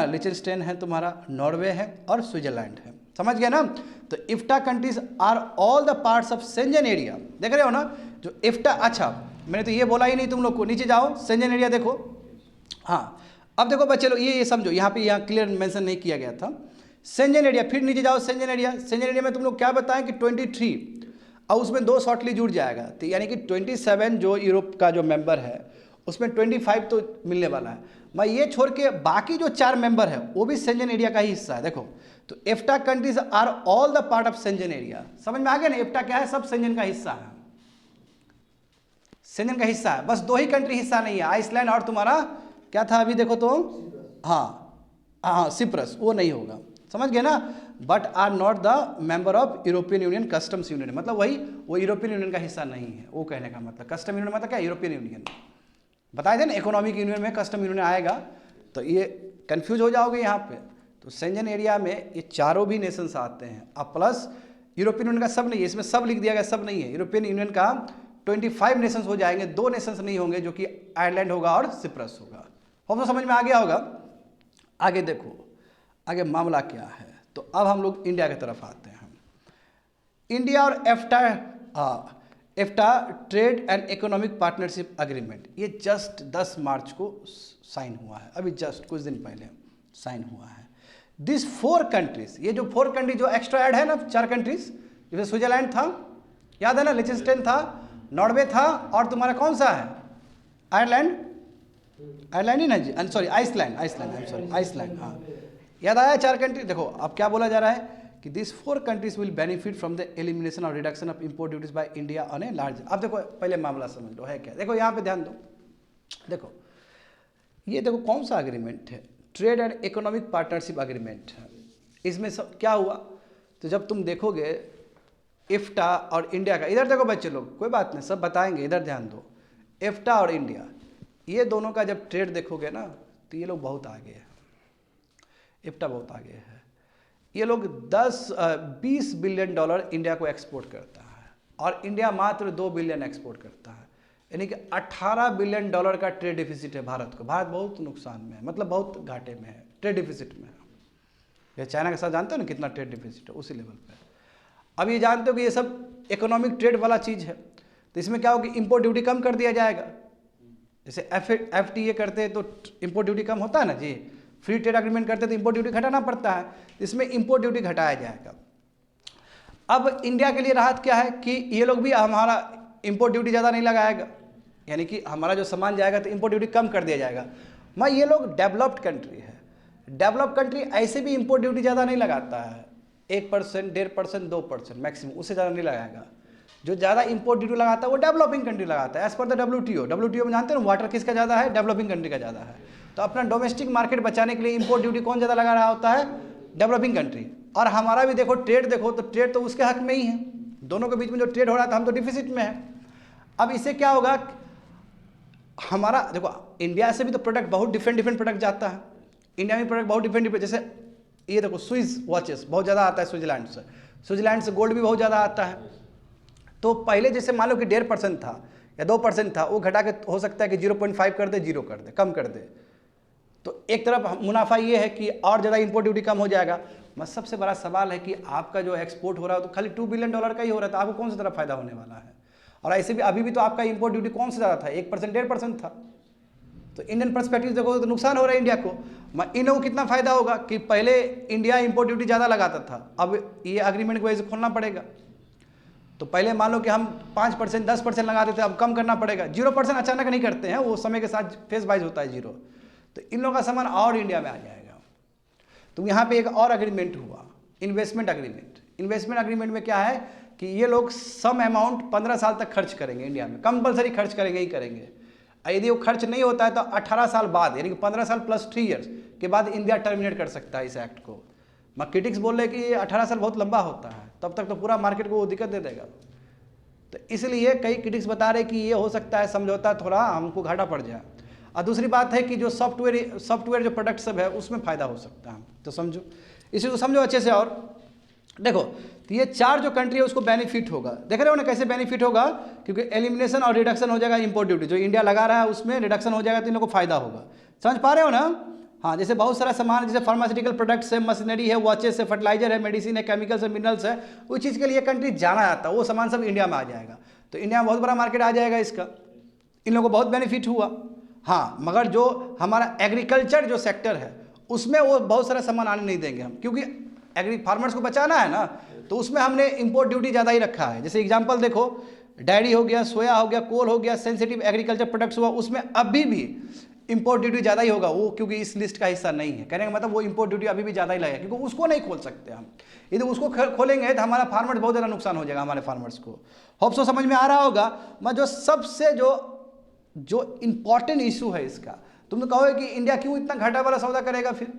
लिechtenstein है, तुम्हारा नॉर्वे है और स्विट्जरलैंड है। समझ गया ना? तो EFTA countries are all the parts of Schengen area. देख रहे हो ना? जो इफ्टा, अच्छा मैंने तो ये बोला ही नहीं तुम लोग को। नीचे जाओ, शेंजन एरिया देखो। हाँ, अब देखो बच्चे लोग, ये समझो, यहाँ पे यहाँ क्लियर मेंशन नहीं किया गया था। शेंजन एरिया, फिर नीचे जाओ, शेंजन एरिया। शेंजन एरिया में तुम लोग क्या बताएं कि 23 और उसमें 2 शॉर्टली जुड़ जाएगा, तो यानी कि 27 जो यूरोप का जो मेंबर है उसमें 25 तो मिलने वाला है। मैं ये छोड़ के बाकी जो 4 मेंबर है वो भी शेंजन एरिया का ही हिस्सा है। देखो, तो EFTA countries are all the part of Schengen area. समझ में आ गया ना, एफ्टा क्या है, सब शेंजन का हिस्सा है, शेंजन का हिस्सा है। बस 2 ही कंट्री हिस्सा नहीं है, आइसलैंड और तुम्हारा क्या था अभी देखो तो, हाँ सिप्रस, वो नहीं होगा, समझ गए ना। But are not the member of European Union customs union, मतलब वही वो यूरोपियन यूनियन का हिस्सा नहीं है, वो कहने का मतलब। कस्टम यूनियन मतलब क्या, यूरोपियन यूनियन बताए थे ना, इकोनॉमिक यूनियन में कस्टम यूनियन आएगा, तो ये कंफ्यूज हो जाओगे यहाँ पे। तो शेंजन एरिया में ये चारों भी नेशंस आते हैं, अब प्लस यूरोपियन यूनियन का सब नहीं है, इसमें सब लिख दिया गया, सब नहीं है। यूरोपियन यूनियन का 25 नेशंस हो जाएंगे, 2 नेशंस नहीं होंगे, जो कि आयरलैंड होगा और सिप्रस होगा। तो समझ में आ गया होगा। आगे देखो, आगे मामला क्या है। तो अब हम लोग इंडिया की तरफ आते हैं। इंडिया और EFTA trade and economic partnership agreement, ये जस्ट 10 मार्च को साइन हुआ है, अभी जस्ट कुछ दिन पहले साइन हुआ है। दिस 4 कंट्रीज, ये जो 4 कंट्री जो एक्स्ट्रा ऐड है ना, 4 कंट्रीज, जैसे स्विट्जरलैंड था, याद है ना, लिechtenstein था, नॉर्वे था, और तुम्हारा कौन सा है, आयरलैंड ही ना जी, सॉरी आइसलैंड, आइसलैंड, हाँ याद आया, 4 कंट्री। देखो अब क्या बोला जा रहा है कि this 4 countries will benefit from the elimination और reduction of import duties by India on a large. अब देखो पहले मामला समझ लो है क्या। देखो यहाँ पे ध्यान दो, देखो ये देखो कौन सा एग्रीमेंट है, trade and economic partnership agreement है। इसमें सब क्या हुआ, तो जब तुम देखोगे एफ्टा और इंडिया का, इधर देखो बच्चे लोग, कोई बात नहीं सब बताएंगे, इधर ध्यान दो। एफ्टा और इंडिया, ये दोनों का जब ट्रेड देखोगे ना, तो ये लोग बहुत आगे है, एफ्टा बहुत आगे है। ये लोग 20 बिलियन डॉलर इंडिया को एक्सपोर्ट करता है, और इंडिया मात्र 2 बिलियन एक्सपोर्ट करता है, यानी कि 18 बिलियन डॉलर का ट्रेड डिफिसिट है भारत को। भारत बहुत नुकसान में है, मतलब बहुत घाटे में है, ट्रेड डिफिसिट में है। ये चाइना के साथ जानते हो ना कितना ट्रेड डिफिसिट है, उसी लेवल पे। अब ये जानते हो कि ये सब इकोनॉमिक ट्रेड वाला चीज़ है, तो इसमें क्या होगा, इंपोर्ट ड्यूटी कम कर दिया जाएगा। जैसे FTA करते हैं तो इंपोर्ट ड्यूटी कम होता है ना जी, फ्री ट्रेड एग्रीमेंट करते तो इंपोर्ट ड्यूटी घटाना पड़ता है, इसमें इंपोर्ट ड्यूटी घटाया जाएगा। अब इंडिया के लिए राहत क्या है कि ये लोग भी हमारा इंपोर्ट ड्यूटी ज़्यादा नहीं लगाएगा, यानी कि हमारा जो सामान जाएगा तो इंपोर्ट ड्यूटी कम कर दिया जाएगा। मैं ये लोग डेवलप्ड कंट्री है, डेवलप्ड कंट्री ऐसे भी इंपोर्ट ड्यूटी ज़्यादा नहीं लगाता है, 1%, 1.5%, 2% मैक्सिमम, उससे ज़्यादा नहीं लगाएगा। जो ज़्यादा इंपोर्ट ड्यूटी लगाता है वो डेवलपिंग कंट्री लगाता है, एज पर द WTO में जानते हैं वाटर किसका ज़्यादा है, डेवलपिंग कंट्री का ज़्यादा है। तो अपना डोमेस्टिक मार्केट बचाने के लिए इंपोर्ट ड्यूटी कौन ज़्यादा लगा रहा होता है, डेवलपिंग कंट्री। और हमारा भी देखो ट्रेड देखो, तो ट्रेड तो उसके हक में ही है, दोनों के बीच में जो ट्रेड हो रहा था, हम तो डिफिसिट में है। अब इससे क्या होगा, हमारा देखो इंडिया से भी तो प्रोडक्ट बहुत डिफरेंट प्रोडक्ट जाता है, इंडिया में प्रोडक्ट बहुत डिफरेंट, जैसे ये देखो स्विस वॉचेस बहुत ज़्यादा आता है स्विट्जरलैंड से गोल्ड भी बहुत ज़्यादा आता है। तो पहले जैसे मान लो कि 1.5% था या 2% था, वो घटा के हो सकता है कि 0.5 कर दे, 0 कर दे, कम कर दे। तो एक तरफ मुनाफा ये है कि और ज़्यादा इंपोर्ट ड्यूटी कम हो जाएगा। बस सबसे बड़ा सवाल है कि आपका जो एक्सपोर्ट हो रहा है तो खाली 2 बिलियन डॉलर का ही हो रहा था, आपको कौन सी तरफ फायदा होने वाला है। और ऐसे भी अभी भी तो आपका इंपोर्ट ड्यूटी कौन सा ज़्यादा था, 1%, 1.5% था। तो इंडियन पर्सपेक्टिव देखो तो नुकसान हो रहा है इंडिया को। इन लोगों को कितना फायदा होगा कि पहले इंडिया इंपोर्ट ड्यूटी ज़्यादा लगाता था, अब ये एग्रीमेंट को वैसे खोलना पड़ेगा। तो पहले मान लो कि हम 5%, 10% लगाते थे, अब कम करना पड़ेगा। 0% अचानक नहीं करते हैं, वो समय के साथ फेज वाइज होता है 0। तो इन लोगों का सामान और इंडिया में आ जाएगा। तो यहाँ पे एक और एग्रीमेंट हुआ, इन्वेस्टमेंट एग्रीमेंट। इन्वेस्टमेंट एग्रीमेंट में क्या है कि ये लोग सम अमाउंट 15 साल तक खर्च करेंगे इंडिया में, कंपलसरी खर्च करेंगे ही करेंगे। यदि वो खर्च नहीं होता है तो 18 साल बाद, यानी कि 15 साल प्लस 3 ईयर्स के बाद इंडिया टर्मिनेट कर सकता है इस एक्ट को। क्रिटिक्स बोल रहे कि ये 18 साल बहुत लंबा होता है, तब तक तो पूरा मार्केट को वो दिक्कत दे देगा। तो इसलिए कई क्रिटिक्स बता रहे कि ये हो सकता है समझौता थोड़ा हमको घाटा पड़ जाए। और दूसरी बात है कि जो सॉफ्टवेयर जो प्रोडक्ट सब है उसमें फ़ायदा हो सकता है। तो समझो, इसी को समझो अच्छे से। और देखो तो ये 4 जो कंट्री है उसको बेनिफिट होगा। देख रहे हो ना कैसे बेनिफिट होगा, क्योंकि एलिमिनेशन और रिडक्शन हो जाएगा इंपोर्ट ड्यूटी, जो इंडिया लगा रहा है उसमें रिडक्शन हो जाएगा, तो इन लोगों को फायदा होगा। समझ पा रहे हो ना। हाँ, जैसे बहुत सारा सामान, जैसे फार्मास्यूटिकल प्रोडक्ट्स है, मशीनरी है, वॉचेस है, फर्टिलाइजर है, मेडिसिन है, केमिकल्स है, मिनरल्स है, उस चीज़ के लिए कंट्री जाना जाता है, वो सामान सब इंडिया में आ जाएगा। तो इंडिया में बहुत बड़ा मार्केट आ जाएगा इसका। इन लोगों को बहुत बेनिफिट हुआ। हाँ, मगर जो हमारा एग्रीकल्चर जो सेक्टर है उसमें वो बहुत सारा सामान आने नहीं देंगे हम, क्योंकि फार्मर्स को बचाना है ना, तो उसमें हमने इंपोर्ट ड्यूटी ज़्यादा ही रखा है। जैसे एग्जांपल देखो, डायरी हो गया, सोया हो गया, कोल हो गया, सेंसिटिव एग्रीकल्चर प्रोडक्ट्स हुआ, उसमें अभी भी इंपोर्ट ड्यूटी ज़्यादा ही होगा वो, क्योंकि इस लिस्ट का हिस्सा नहीं है। कहने का मतलब वो इंपोर्ट ड्यूटी अभी भी ज़्यादा ही लगेगा, क्योंकि उसको नहीं खोल सकते हम। यदि उसको खोलेंगे तो हमारा फार्मर्स बहुत ज़्यादा नुकसान हो जाएगा हमारे फार्मर्स को। होप सो समझ में आ रहा होगा। मैं जो सबसे जो इम्पॉर्टेंट इशू है इसका, तुम तो कहोगे कि इंडिया क्यों इतना घाटा वाला सौदा करेगा फिर?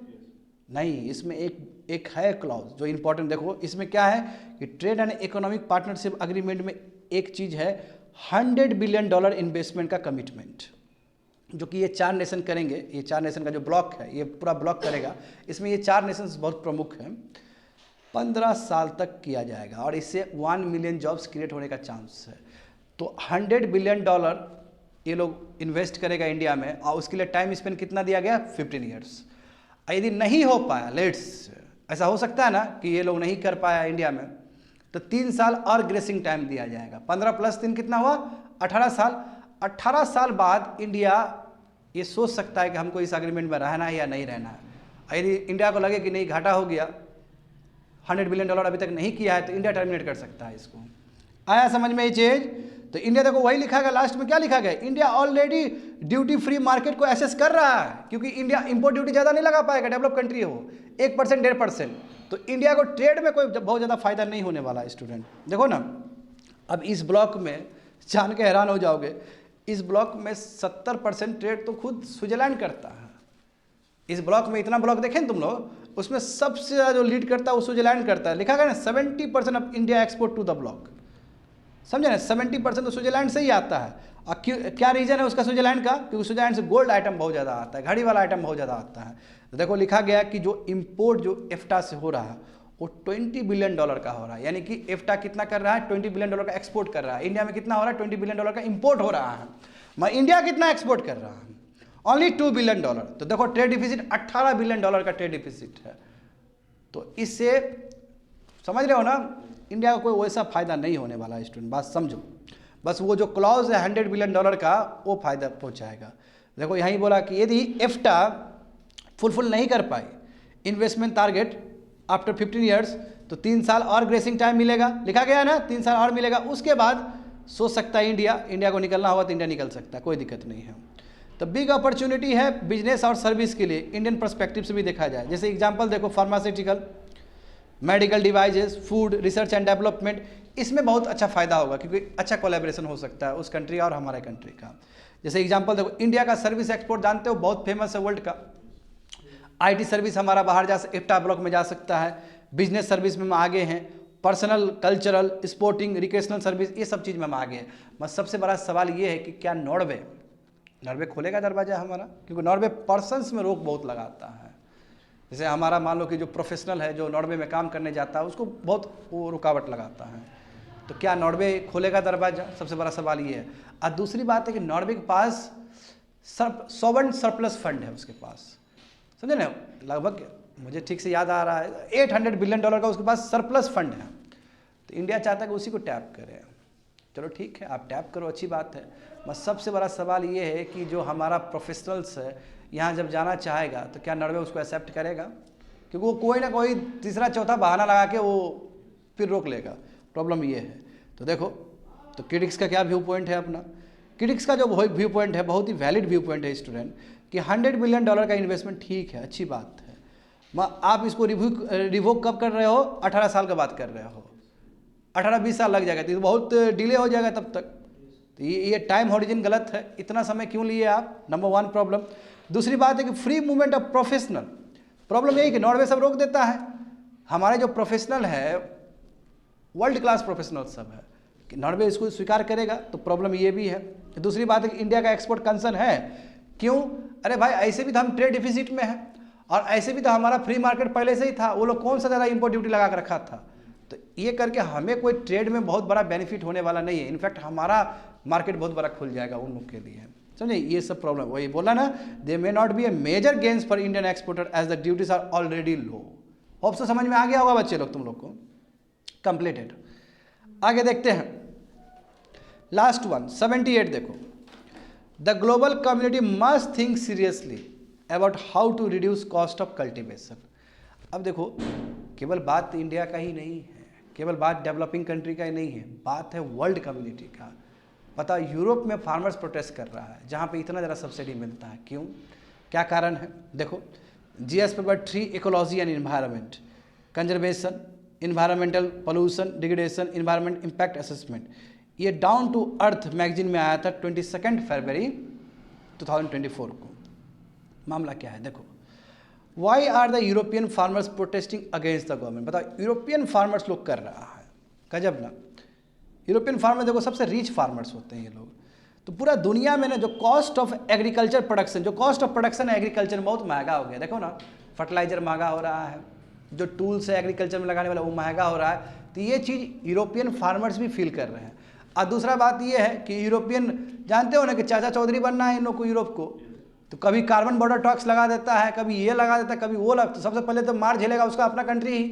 नहीं, इसमें एक है क्लॉज जो इंपॉर्टेंट। देखो इसमें क्या है कि trade and economic partnership agreement में एक चीज़ है, $100 बिलियन इन्वेस्टमेंट का कमिटमेंट, जो कि ये 4 नेशन करेंगे। ये 4 नेशन का जो ब्लॉक है, ये पूरा ब्लॉक करेगा। इसमें ये 4 नेशंस बहुत प्रमुख हैं। 15 साल तक किया जाएगा और इससे 1 मिलियन जॉब्स क्रिएट होने का चांस है। तो $100 बिलियन ये लोग इन्वेस्ट करेगा इंडिया में, और उसके लिए टाइम स्पेंड कितना दिया गया? 15 ईयर्स। यदि नहीं हो पाया, ऐसा हो सकता है ना कि ये लोग नहीं कर पाया इंडिया में, तो 3 साल और ग्रेसिंग टाइम दिया जाएगा। 15 + 3 कितना हुआ? 18 साल। 18 साल बाद इंडिया ये सोच सकता है कि हमको इस एग्रीमेंट में रहना है या नहीं रहना है। यदि इंडिया को लगे कि नहीं घाटा हो गया, $100 बिलियन अभी तक नहीं किया है, तो इंडिया टर्मिनेट कर सकता है इसको। आया समझ में ये चीज? तो इंडिया देखो वही लिखा गया, लास्ट में क्या लिखा गया? India already duty free market को एसेस कर रहा है, क्योंकि इंडिया इंपोर्ट ड्यूटी ज़्यादा नहीं लगा पाएगा, डेवलप कंट्री हो, 1% 1.5%। तो इंडिया को ट्रेड में कोई बहुत ज़्यादा फायदा नहीं होने वाला है स्टूडेंट। देखो ना, अब इस ब्लॉक में जान के हैरान हो जाओगे, इस ब्लॉक में 70% ट्रेड तो खुद स्विट्जरलैंड करता है। इस ब्लॉक में इतना ब्लॉक देखें तुम लोग, उसमें सबसे ज़्यादा जो लीड करता है वो स्विट्जरलैंड करता है। लिखा गया ना 70% of India export to the bloc. समझे ना, 70% तो स्विट्जरलैंड से ही आता है। और क्या रीज़न है उसका स्विट्जरलैंड का? क्योंकि स्विट्जरलैंड से गोल्ड आइटम बहुत ज़्यादा आता है, घड़ी वाला आइटम बहुत ज़्यादा आता है। तो देखो लिखा गया कि जो इम्पोर्ट जो एफ्टा से हो रहा है वो $20 बिलियन का हो रहा है। यानी कि एफ्टा कितना कर रहा है? $20 बिलियन का एक्सपोर्ट कर रहा है। इंडिया में कितना हो रहा है? $20 बिलियन का इम्पोर्ट हो रहा है। मैं इंडिया कितना एक्सपोर्ट कर रहा है? Only $2 billion. तो देखो ट्रेड डिफिसिट $18 बिलियन का ट्रेड डिफिसिट है। तो इससे समझ रहे हो ना, इंडिया का कोई वैसा फायदा नहीं होने वाला है स्टूडेंट, बात समझो। बस वो जो क्लॉज है $100 बिलियन का, वो फायदा पहुंचाएगा। देखो यहीं बोला कि यदि एफ्टा फुलफिल नहीं कर पाई इन्वेस्टमेंट टारगेट आफ्टर 15 ईयर्स, तो 3 साल और ग्रेसिंग टाइम मिलेगा। लिखा गया ना, 3 साल और मिलेगा। उसके बाद सोच सकता है इंडिया को निकलना होगा तो इंडिया निकल सकता है, कोई दिक्कत नहीं है। तो बिग अपॉर्चुनिटी है बिजनेस और सर्विस के लिए, इंडियन पर्सपेक्टिव से भी देखा जाए। जैसे एग्जांपल देखो, pharmaceutical, medical devices, food, research and development, इसमें बहुत अच्छा फायदा होगा, क्योंकि अच्छा कोलैबोरेशन हो सकता है उस कंट्री और हमारे कंट्री का। जैसे एग्जांपल देखो, इंडिया का सर्विस एक्सपोर्ट जानते हो बहुत फेमस है वर्ल्ड का। आईटी सर्विस हमारा बाहर एफ्टा ब्लॉक में जा सकता है। बिजनेस सर्विस में हम आगे हैं। Personal, cultural, sporting, recreational service, ये सब चीज़ में हम आगे हैं। बस सबसे बड़ा सवाल ये है कि क्या नॉर्वे खोलेगा दरवाजा हमारा? क्योंकि नॉर्वे पर्सन्स में रोक बहुत लगाता है। जैसे हमारा मान लो कि जो प्रोफेशनल है जो नॉर्वे में काम करने जाता है, उसको बहुत वो रुकावट लगाता है। तो क्या नॉर्वे खोलेगा दरवाजा? सबसे बड़ा सवाल ये है। और दूसरी बात है कि नॉर्वे के पास सॉवरेन सरप्लस फंड है उसके पास, समझे ना, लगभग मुझे ठीक से याद आ रहा है $800 बिलियन का उसके पास सरप्लस फंड है। तो इंडिया चाहता है कि उसी को टैप करें। चलो ठीक है, आप टैप करो, अच्छी बात है। बस सबसे बड़ा सवाल ये है कि जो हमारा प्रोफेशनल्स है यहाँ जब जाना चाहेगा तो क्या नॉर्वे उसको एक्सेप्ट करेगा? क्योंकि वो कोई ना कोई तीसरा चौथा बहाना लगा के वो फिर रोक लेगा। प्रॉब्लम ये है। तो देखो, तो क्रिटिक्स का क्या व्यू पॉइंट है अपना? क्रिटिक्स का जो व्यू पॉइंट है बहुत ही वैलिड व्यू पॉइंट है स्टूडेंट, कि $100 बिलियन का इन्वेस्टमेंट ठीक है, अच्छी बात है। आप इसको रिवोक कब कर रहे हो? 18 साल का बात कर रहे हो। 18-20 साल लग जाएगा, तो बहुत डिले हो जाएगा तब तक। तो ये टाइम हॉरिजन गलत है। इतना समय क्यों लिए आप? Number 1 problem. दूसरी बात है कि free movement of professional, problem यही कि नॉर्वे सब रोक देता है। हमारे जो प्रोफेशनल है वर्ल्ड क्लास प्रोफेशनल सब है, कि नॉर्वे इसको स्वीकार करेगा, तो प्रॉब्लम ये भी है। दूसरी बात है कि इंडिया का एक्सपोर्ट कंसर्न है। क्यों? अरे भाई, ऐसे भी तो हम ट्रेड डिफिसिट में हैं, और ऐसे भी तो हमारा फ्री मार्केट पहले से ही था। वो लोग कौन सा ज़्यादा इंपोर्ट ड्यूटी लगा कर रखा था? तो ये करके हमें कोई ट्रेड में बहुत बड़ा बेनिफिट होने वाला नहीं है। इनफैक्ट हमारा मार्केट बहुत बड़ा खुल जाएगा उन लोग के लिए, समझे? ये सब प्रॉब्लम वही बोला ना, they may not be a major gains for Indian exporter as the duties are already low. Hope से समझ में आ गया होगा बच्चे लोग, तुम लोग को कंप्लीटेड। आगे देखते हैं लास्ट वन 78। देखो the global community must think seriously about how to reduce cost of cultivation. अब देखो, केवल बात इंडिया का ही नहीं है, केवल बात डेवलपिंग कंट्री का ही नहीं है, बात है वर्ल्ड कम्युनिटी का। पता, यूरोप में फार्मर्स प्रोटेस्ट कर रहा है जहाँ पे इतना ज़्यादा सब्सिडी मिलता है। क्यों, क्या कारण है? देखो, GS paper 3 ecology and environment, conservation, environmental pollution degradation, environment impact assessment, ये डाउन टू अर्थ मैगजीन में आया था 22 फरवरी 2024 को। मामला क्या है? देखो, why are the European farmers protesting against the government. बताओ, यूरोपियन फार्मर्स लोग कर रहा है, गजब ना। यूरोपियन फार्मर देखो सबसे रिच फार्मर्स होते हैं ये लोग। तो पूरा दुनिया में ना जो कॉस्ट ऑफ एग्रीकल्चर प्रोडक्शन, जो कॉस्ट ऑफ प्रोडक्शन है एग्रीकल्चर में बहुत महंगा हो गया। देखो ना, फर्टिलाइजर महंगा हो रहा है, जो टूल्स है एग्रीकल्चर में लगाने वाला वो महंगा हो रहा है। तो ये चीज़ यूरोपियन फार्मर्स भी फील कर रहे हैं। और दूसरा बात ये है कि यूरोपियन, जानते हो ना कि चाचा चौधरी बनना है इन लोग को यूरोप को, तो कभी कार्बन बॉर्डर टैक्स लगा देता है, कभी ये लगा देता है, कभी वो लगा। तो सबसे पहले तो मार झेलेगा उसका अपना कंट्री ही।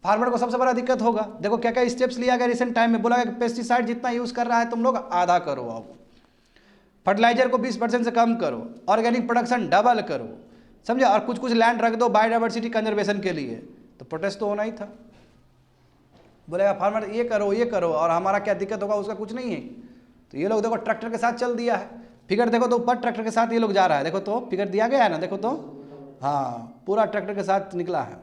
फार्मर को सबसे बड़ा दिक्कत होगा। देखो क्या क्या स्टेप्स लिया गया रिसेंट टाइम में, बोला गया कि पेस्टिसाइड जितना यूज़ कर रहा है तुम लोग आधा करो, अब फर्टिलाइजर को 20% से कम करो, ऑर्गेनिक प्रोडक्शन डबल करो, समझे, और कुछ कुछ लैंड रख दो बायोडाइवर्सिटी कंजर्वेशन के लिए। तो प्रोटेस्ट तो होना ही था। बोलेगा फार्मर ये करो और हमारा क्या दिक्कत होगा, उसका कुछ नहीं है। तो ये लोग देखो ट्रैक्टर के साथ चल दिया है। फिगर देखो तो ऊपर ट्रैक्टर के साथ ये लोग जा रहा है। देखो तो फिगर दिया गया है ना, देखो तो, हाँ, पूरा ट्रैक्टर के साथ निकला है।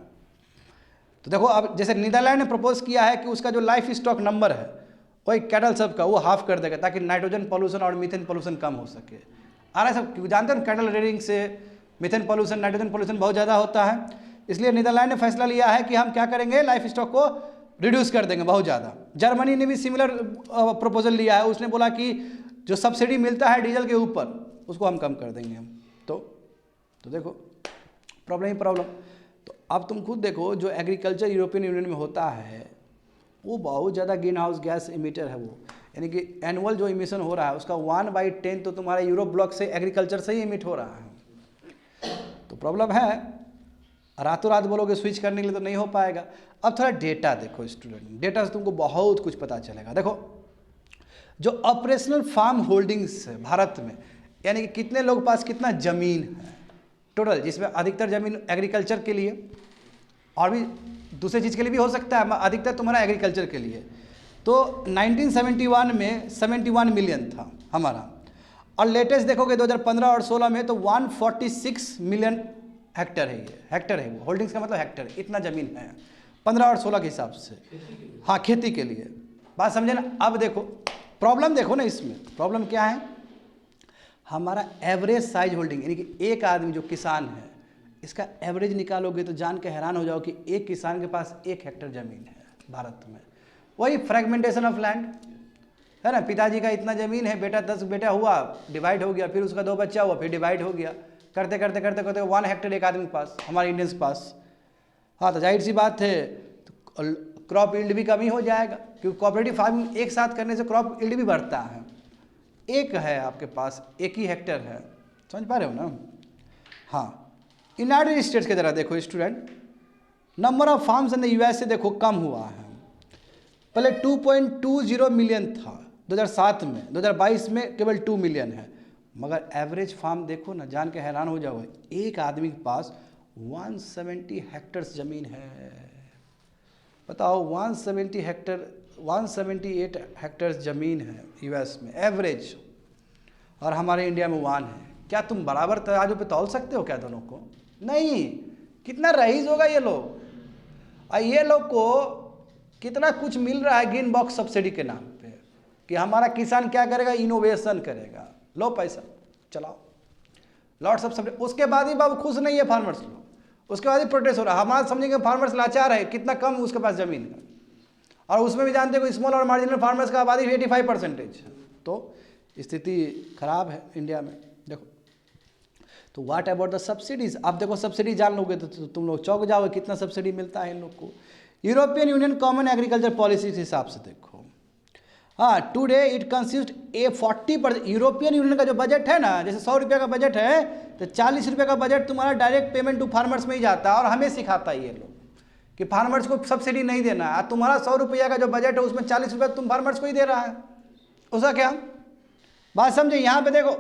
तो देखो, अब जैसे नीदरलैंड ने प्रपोज किया है कि उसका जो लाइफ स्टॉक नंबर है वही कैटल सब का वो हाफ कर देगा, ताकि नाइट्रोजन पॉल्यूशन और मीथेन पॉल्यूशन कम हो सके। आ रहा है सब, जानते हो कैटल रेयरिंग से मीथेन पॉल्यूशन, नाइट्रोजन पॉल्यूशन बहुत ज़्यादा होता है। इसलिए नीदरलैंड ने फैसला लिया है कि हम क्या करेंगे, लाइफ स्टॉक को रिड्यूस कर देंगे बहुत ज़्यादा। जर्मनी ने भी सिमिलर प्रपोजल लिया है। उसने बोला कि जो सब्सिडी मिलता है डीजल के ऊपर उसको हम कम कर देंगे हम। तो देखो प्रॉब्लम ही प्रॉब्लम। तो अब तुम खुद देखो, जो एग्रीकल्चर यूरोपियन यूनियन में होता है वो बहुत ज़्यादा ग्रीन हाउस गैस इमिटर है वो, यानी कि एनुअल जो इमिशन हो रहा है उसका 1/10 तो तुम्हारे यूरोप ब्लॉक से एग्रीकल्चर से ही इमिट हो रहा है। तो प्रॉब्लम है, रातों रात बोलोगे स्विच करने के लिए तो नहीं हो पाएगा। अब थोड़ा डेटा देखो स्टूडेंट, डेटा से तुमको बहुत कुछ पता चलेगा। देखो, जो ऑपरेशनल फार्म होल्डिंग्स है भारत में, यानी कि कितने लोग पास कितना ज़मीन है टोटल, जिसमें अधिकतर ज़मीन एग्रीकल्चर के लिए और भी दूसरे चीज़ के लिए भी हो सकता है, अधिकतर तुम्हारा एग्रीकल्चर के लिए। तो 1971 में 71 मिलियन था हमारा, और लेटेस्ट देखोगे 2015 और 16 में तो 146 मिलियन हेक्टर है। ये हेक्टर है, वो होल्डिंग्स का मतलब हेक्टर, इतना ज़मीन है 15 और 16 के हिसाब से। हाँ, खेती के लिए, बात समझे ना। अब देखो प्रॉब्लम, देखो ना इसमें प्रॉब्लम क्या है, हमारा एवरेज साइज होल्डिंग, यानी कि एक आदमी जो किसान है इसका एवरेज निकालोगे तो जान के हैरान हो जाओ कि एक किसान के पास 1 हेक्टर ज़मीन है भारत में। वही फ्रेगमेंटेशन ऑफ लैंड है ना, पिताजी का इतना ज़मीन है, बेटा 10 बेटा हुआ, डिवाइड हो गया, फिर उसका 2 बच्चा हुआ, फिर डिवाइड हो गया, करते करते करते करते 1 हेक्टर एक आदमी के पास, हमारे इंडियंस के पास। हाँ, तो जाहिर सी बात है तो क्रॉप यील्ड भी कमी हो जाएगा, क्योंकि कोऑपरेटिव फार्मिंग एक साथ करने से क्रॉप यील्ड भी बढ़ता है। एक है आपके पास, 1 ही हेक्टर है, समझ पा रहे हो ना। हाँ, यूनाइटेड स्टेट्स के जरा देखो student, number of farms in the US से देखो कम हुआ है। पहले 2.20 मिलियन था 2007 में, 2022 में केवल 2 मिलियन है। मगर एवरेज फार्म देखो ना, जान के हैरान हो जाओगे, एक आदमी के पास 170 हेक्टर्स ज़मीन है। बताओ 178 हेक्टर्स ज़मीन है यूएस में एवरेज, और हमारे इंडिया में 1 है। क्या तुम बराबर तराजू पे तौल सकते हो क्या दोनों को? नहीं। कितना रईस होगा ये लोग, और ये लोग को कितना कुछ मिल रहा है ग्रीन बॉक्स सब्सिडी के नाम पे, कि हमारा किसान क्या करेगा, इनोवेशन करेगा, लो पैसा चलाओ, लॉट्स ऑफ सब्सिडी। उसके बाद ही बाबू खुश नहीं है फार्मर्स लोग, उसके बाद ही प्रोटेस्ट हो रहा है। हमारा समझेंगे फार्मर्स लाचार है, कितना कम उसके पास ज़मीन है, और उसमें भी जानते हो स्मॉल और मार्जिनल फार्मर्स का आबादी 85% है। तो स्थिति खराब है इंडिया में। देखो, तो व्हाट अबाउट द सब्सिडीज। आप देखो सब्सिडी जान लोगे तो तुम लोग चौंक जाओगे कितना सब्सिडी मिलता है इन लोग को। European union common agriculture policy के हिसाब से देखो, हाँ, today it consist A 40%। European union का जो बजट है ना, जैसे 100 रुपये का बजट है तो 40 रुपये का बजट तुम्हारा डायरेक्ट पेमेंट टू फार्मर्स में ही जाता है। और हमें सिखाता है ये लोग कि फार्मर्स को सब्सिडी नहीं देना है। तुम्हारा 100 रुपया का जो बजट है उसमें 40 रुपये तुम फार्मर्स को ही दे रहा है, उसका क्या बात समझे। यहाँ पे देखो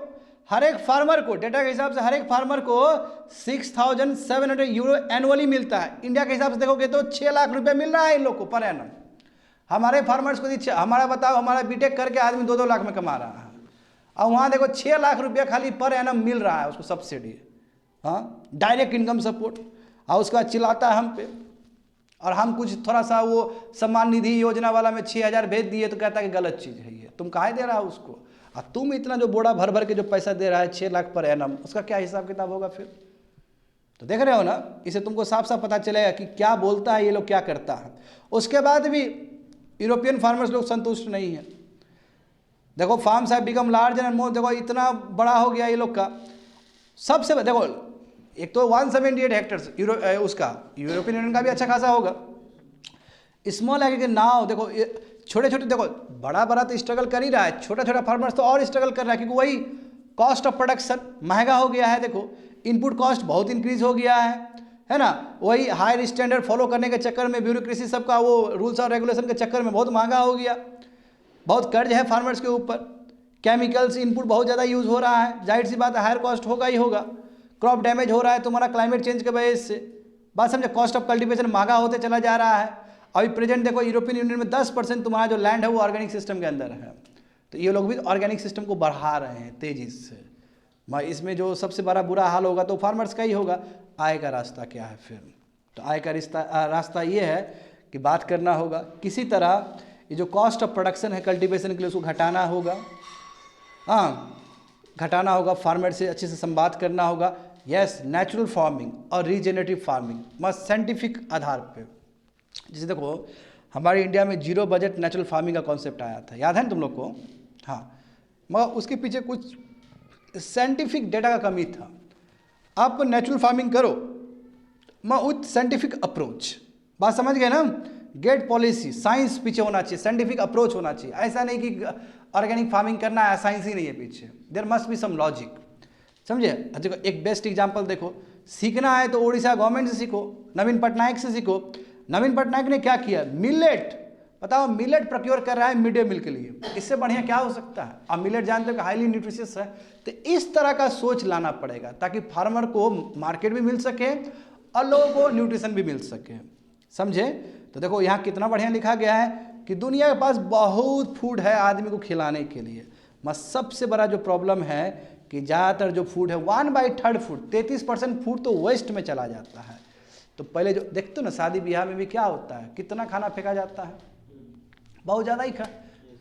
हर एक फार्मर को, डेटा के हिसाब से हर एक फार्मर को 6,700 यूरो एनुअली मिलता है। इंडिया के हिसाब से देखोगे तो 6 लाख रुपए मिल रहा है इन लोग को पर एनम। हमारे फार्मर्स को हमारा बताओ, हमारा बीटेक करके आदमी 2-2 लाख में कमा रहा है, और वहाँ देखो 6 लाख रुपया खाली पर एनम मिल रहा है उसको सब्सिडी, हाँ, डायरेक्ट इनकम सपोर्ट। और उसके बाद चिल्लाता है हम पे, और हम कुछ थोड़ा सा वो सम्मान निधि योजना वाला में 6,000 भेज दिए तो कहता है कि गलत चीज़ है ये, तुम काहे दे रहा हो उसको, और तुम इतना जो बोड़ा भर भर के जो पैसा दे रहा है 6 लाख पर एनम, उसका क्या हिसाब किताब होगा फिर। तो देख रहे हो ना, इसे तुमको साफ साफ पता चलेगा कि क्या बोलता है ये लोग, क्या करता है। उसके बाद भी यूरोपियन फार्मर्स लोग संतुष्ट नहीं है। देखो farms have become large and more, देखो इतना बड़ा हो गया ये लोग का। सबसे देखो एक तो 178 हेक्टर्स उसका यूरोपियन यूनियन का भी अच्छा खासा होगा। स्मॉल एग्रीकल्चर नाउ देखो छोटे छोटे, देखो बड़ा बड़ा तो स्ट्रगल कर ही रहा है, छोटा छोटा फार्मर्स तो और स्ट्रगल कर रहा है, क्योंकि वही कॉस्ट ऑफ प्रोडक्शन महंगा हो गया है। देखो इनपुट कॉस्ट बहुत इंक्रीज हो गया है ना, वही हायर स्टैंडर्ड फॉलो करने के चक्कर में, ब्यूरोक्रेसी सबका वो रूल्स और रेगुलेशन के चक्कर में बहुत महंगा हो गया। बहुत कर्ज है फार्मर्स के ऊपर, केमिकल्स इनपुट बहुत ज़्यादा यूज़ हो रहा है, जाहिर सी बात है हायर कॉस्ट होगा ही होगा। क्रॉप डैमेज हो रहा है तुम्हारा क्लाइमेट चेंज के वजह से, बात समझे, कॉस्ट ऑफ कल्टीवेशन महंगा होते चला जा रहा है। अभी प्रेजेंट देखो यूरोपियन यूनियन में 10% तुम्हारा जो लैंड है वो ऑर्गेनिक सिस्टम के अंदर है, तो ये लोग भी ऑर्गेनिक सिस्टम को बढ़ा रहे हैं तेज़ी से। इसमें जो सबसे बड़ा बुरा हाल होगा तो फार्मर्स का ही होगा। आय का रास्ता क्या है फिर, तो आय का रास्ता ये है कि बात करना होगा किसी तरह ये जो कॉस्ट ऑफ प्रोडक्शन है कल्टीवेशन के लिए उसको घटाना होगा, हाँ घटाना होगा। फार्मर से अच्छे से संवाद करना होगा। यस, नेचुरल फार्मिंग और रीजेनरेटिव फार्मिंग मस्त साइंटिफिक आधार पे। जैसे देखो हमारे इंडिया में 0 बजट नेचुरल फार्मिंग का कॉन्सेप्ट आया था, याद है ना तुम लोग को, हाँ, मगर उसके पीछे कुछ साइंटिफिक डेटा का कमी था। आप नेचुरल फार्मिंग करो मगर विथ साइंटिफिक अप्रोच, बात समझ गए ना, गेट पॉलिसी, साइंस पीछे होना चाहिए, साइंटिफिक अप्रोच होना चाहिए। ऐसा नहीं कि ऑर्गेनिक फार्मिंग करना है, साइंस ही नहीं है पीछे, there must be some logic, समझे। देखो एक बेस्ट एग्जांपल देखो, सीखना है तो उड़ीसा गवर्नमेंट से सीखो, नवीन पटनायक से सीखो। नवीन पटनायक ने क्या किया, मिलेट, बताओ मिलेट प्रोक्योर कर रहा है मिड डे मील के लिए, इससे बढ़िया क्या हो सकता है। अब मिलेट जानते हो कि हाईली न्यूट्रिशियस है, तो इस तरह का सोच लाना पड़ेगा ताकि फार्मर को मार्केट भी मिल सके और लोगों को न्यूट्रिशन भी मिल सके, समझे। तो देखो यहाँ कितना बढ़िया लिखा गया है कि दुनिया के पास बहुत फूड है आदमी को खिलाने के लिए, मगर सबसे बड़ा जो प्रॉब्लम है कि ज़्यादातर जो फूड है 1/3 फूड, 33% फूड तो वेस्ट में चला जाता है। तो पहले जो देखते हो ना शादी ब्याह में भी क्या होता है, कितना खाना फेंका जाता है, बहुत ज़्यादा ही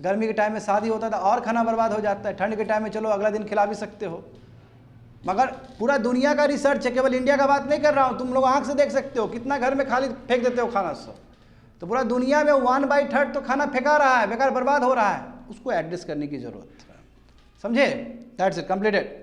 गर्मी के टाइम में शादी होता था और खाना बर्बाद हो जाता है, ठंड के टाइम में चलो अगला दिन खिला भी सकते हो। मगर पूरा दुनिया का रिसर्च है, केवल इंडिया का बात नहीं कर रहा हूँ, तुम लोग आँख से देख सकते हो कितना घर में खाली फेंक देते हो खाना सब। तो पूरा दुनिया में 1/3 तो खाना फेंका रहा है, बेकार बर्बाद हो रहा है, उसको एडजस्ट करने की ज़रूरत है, समझे। That's it, completed.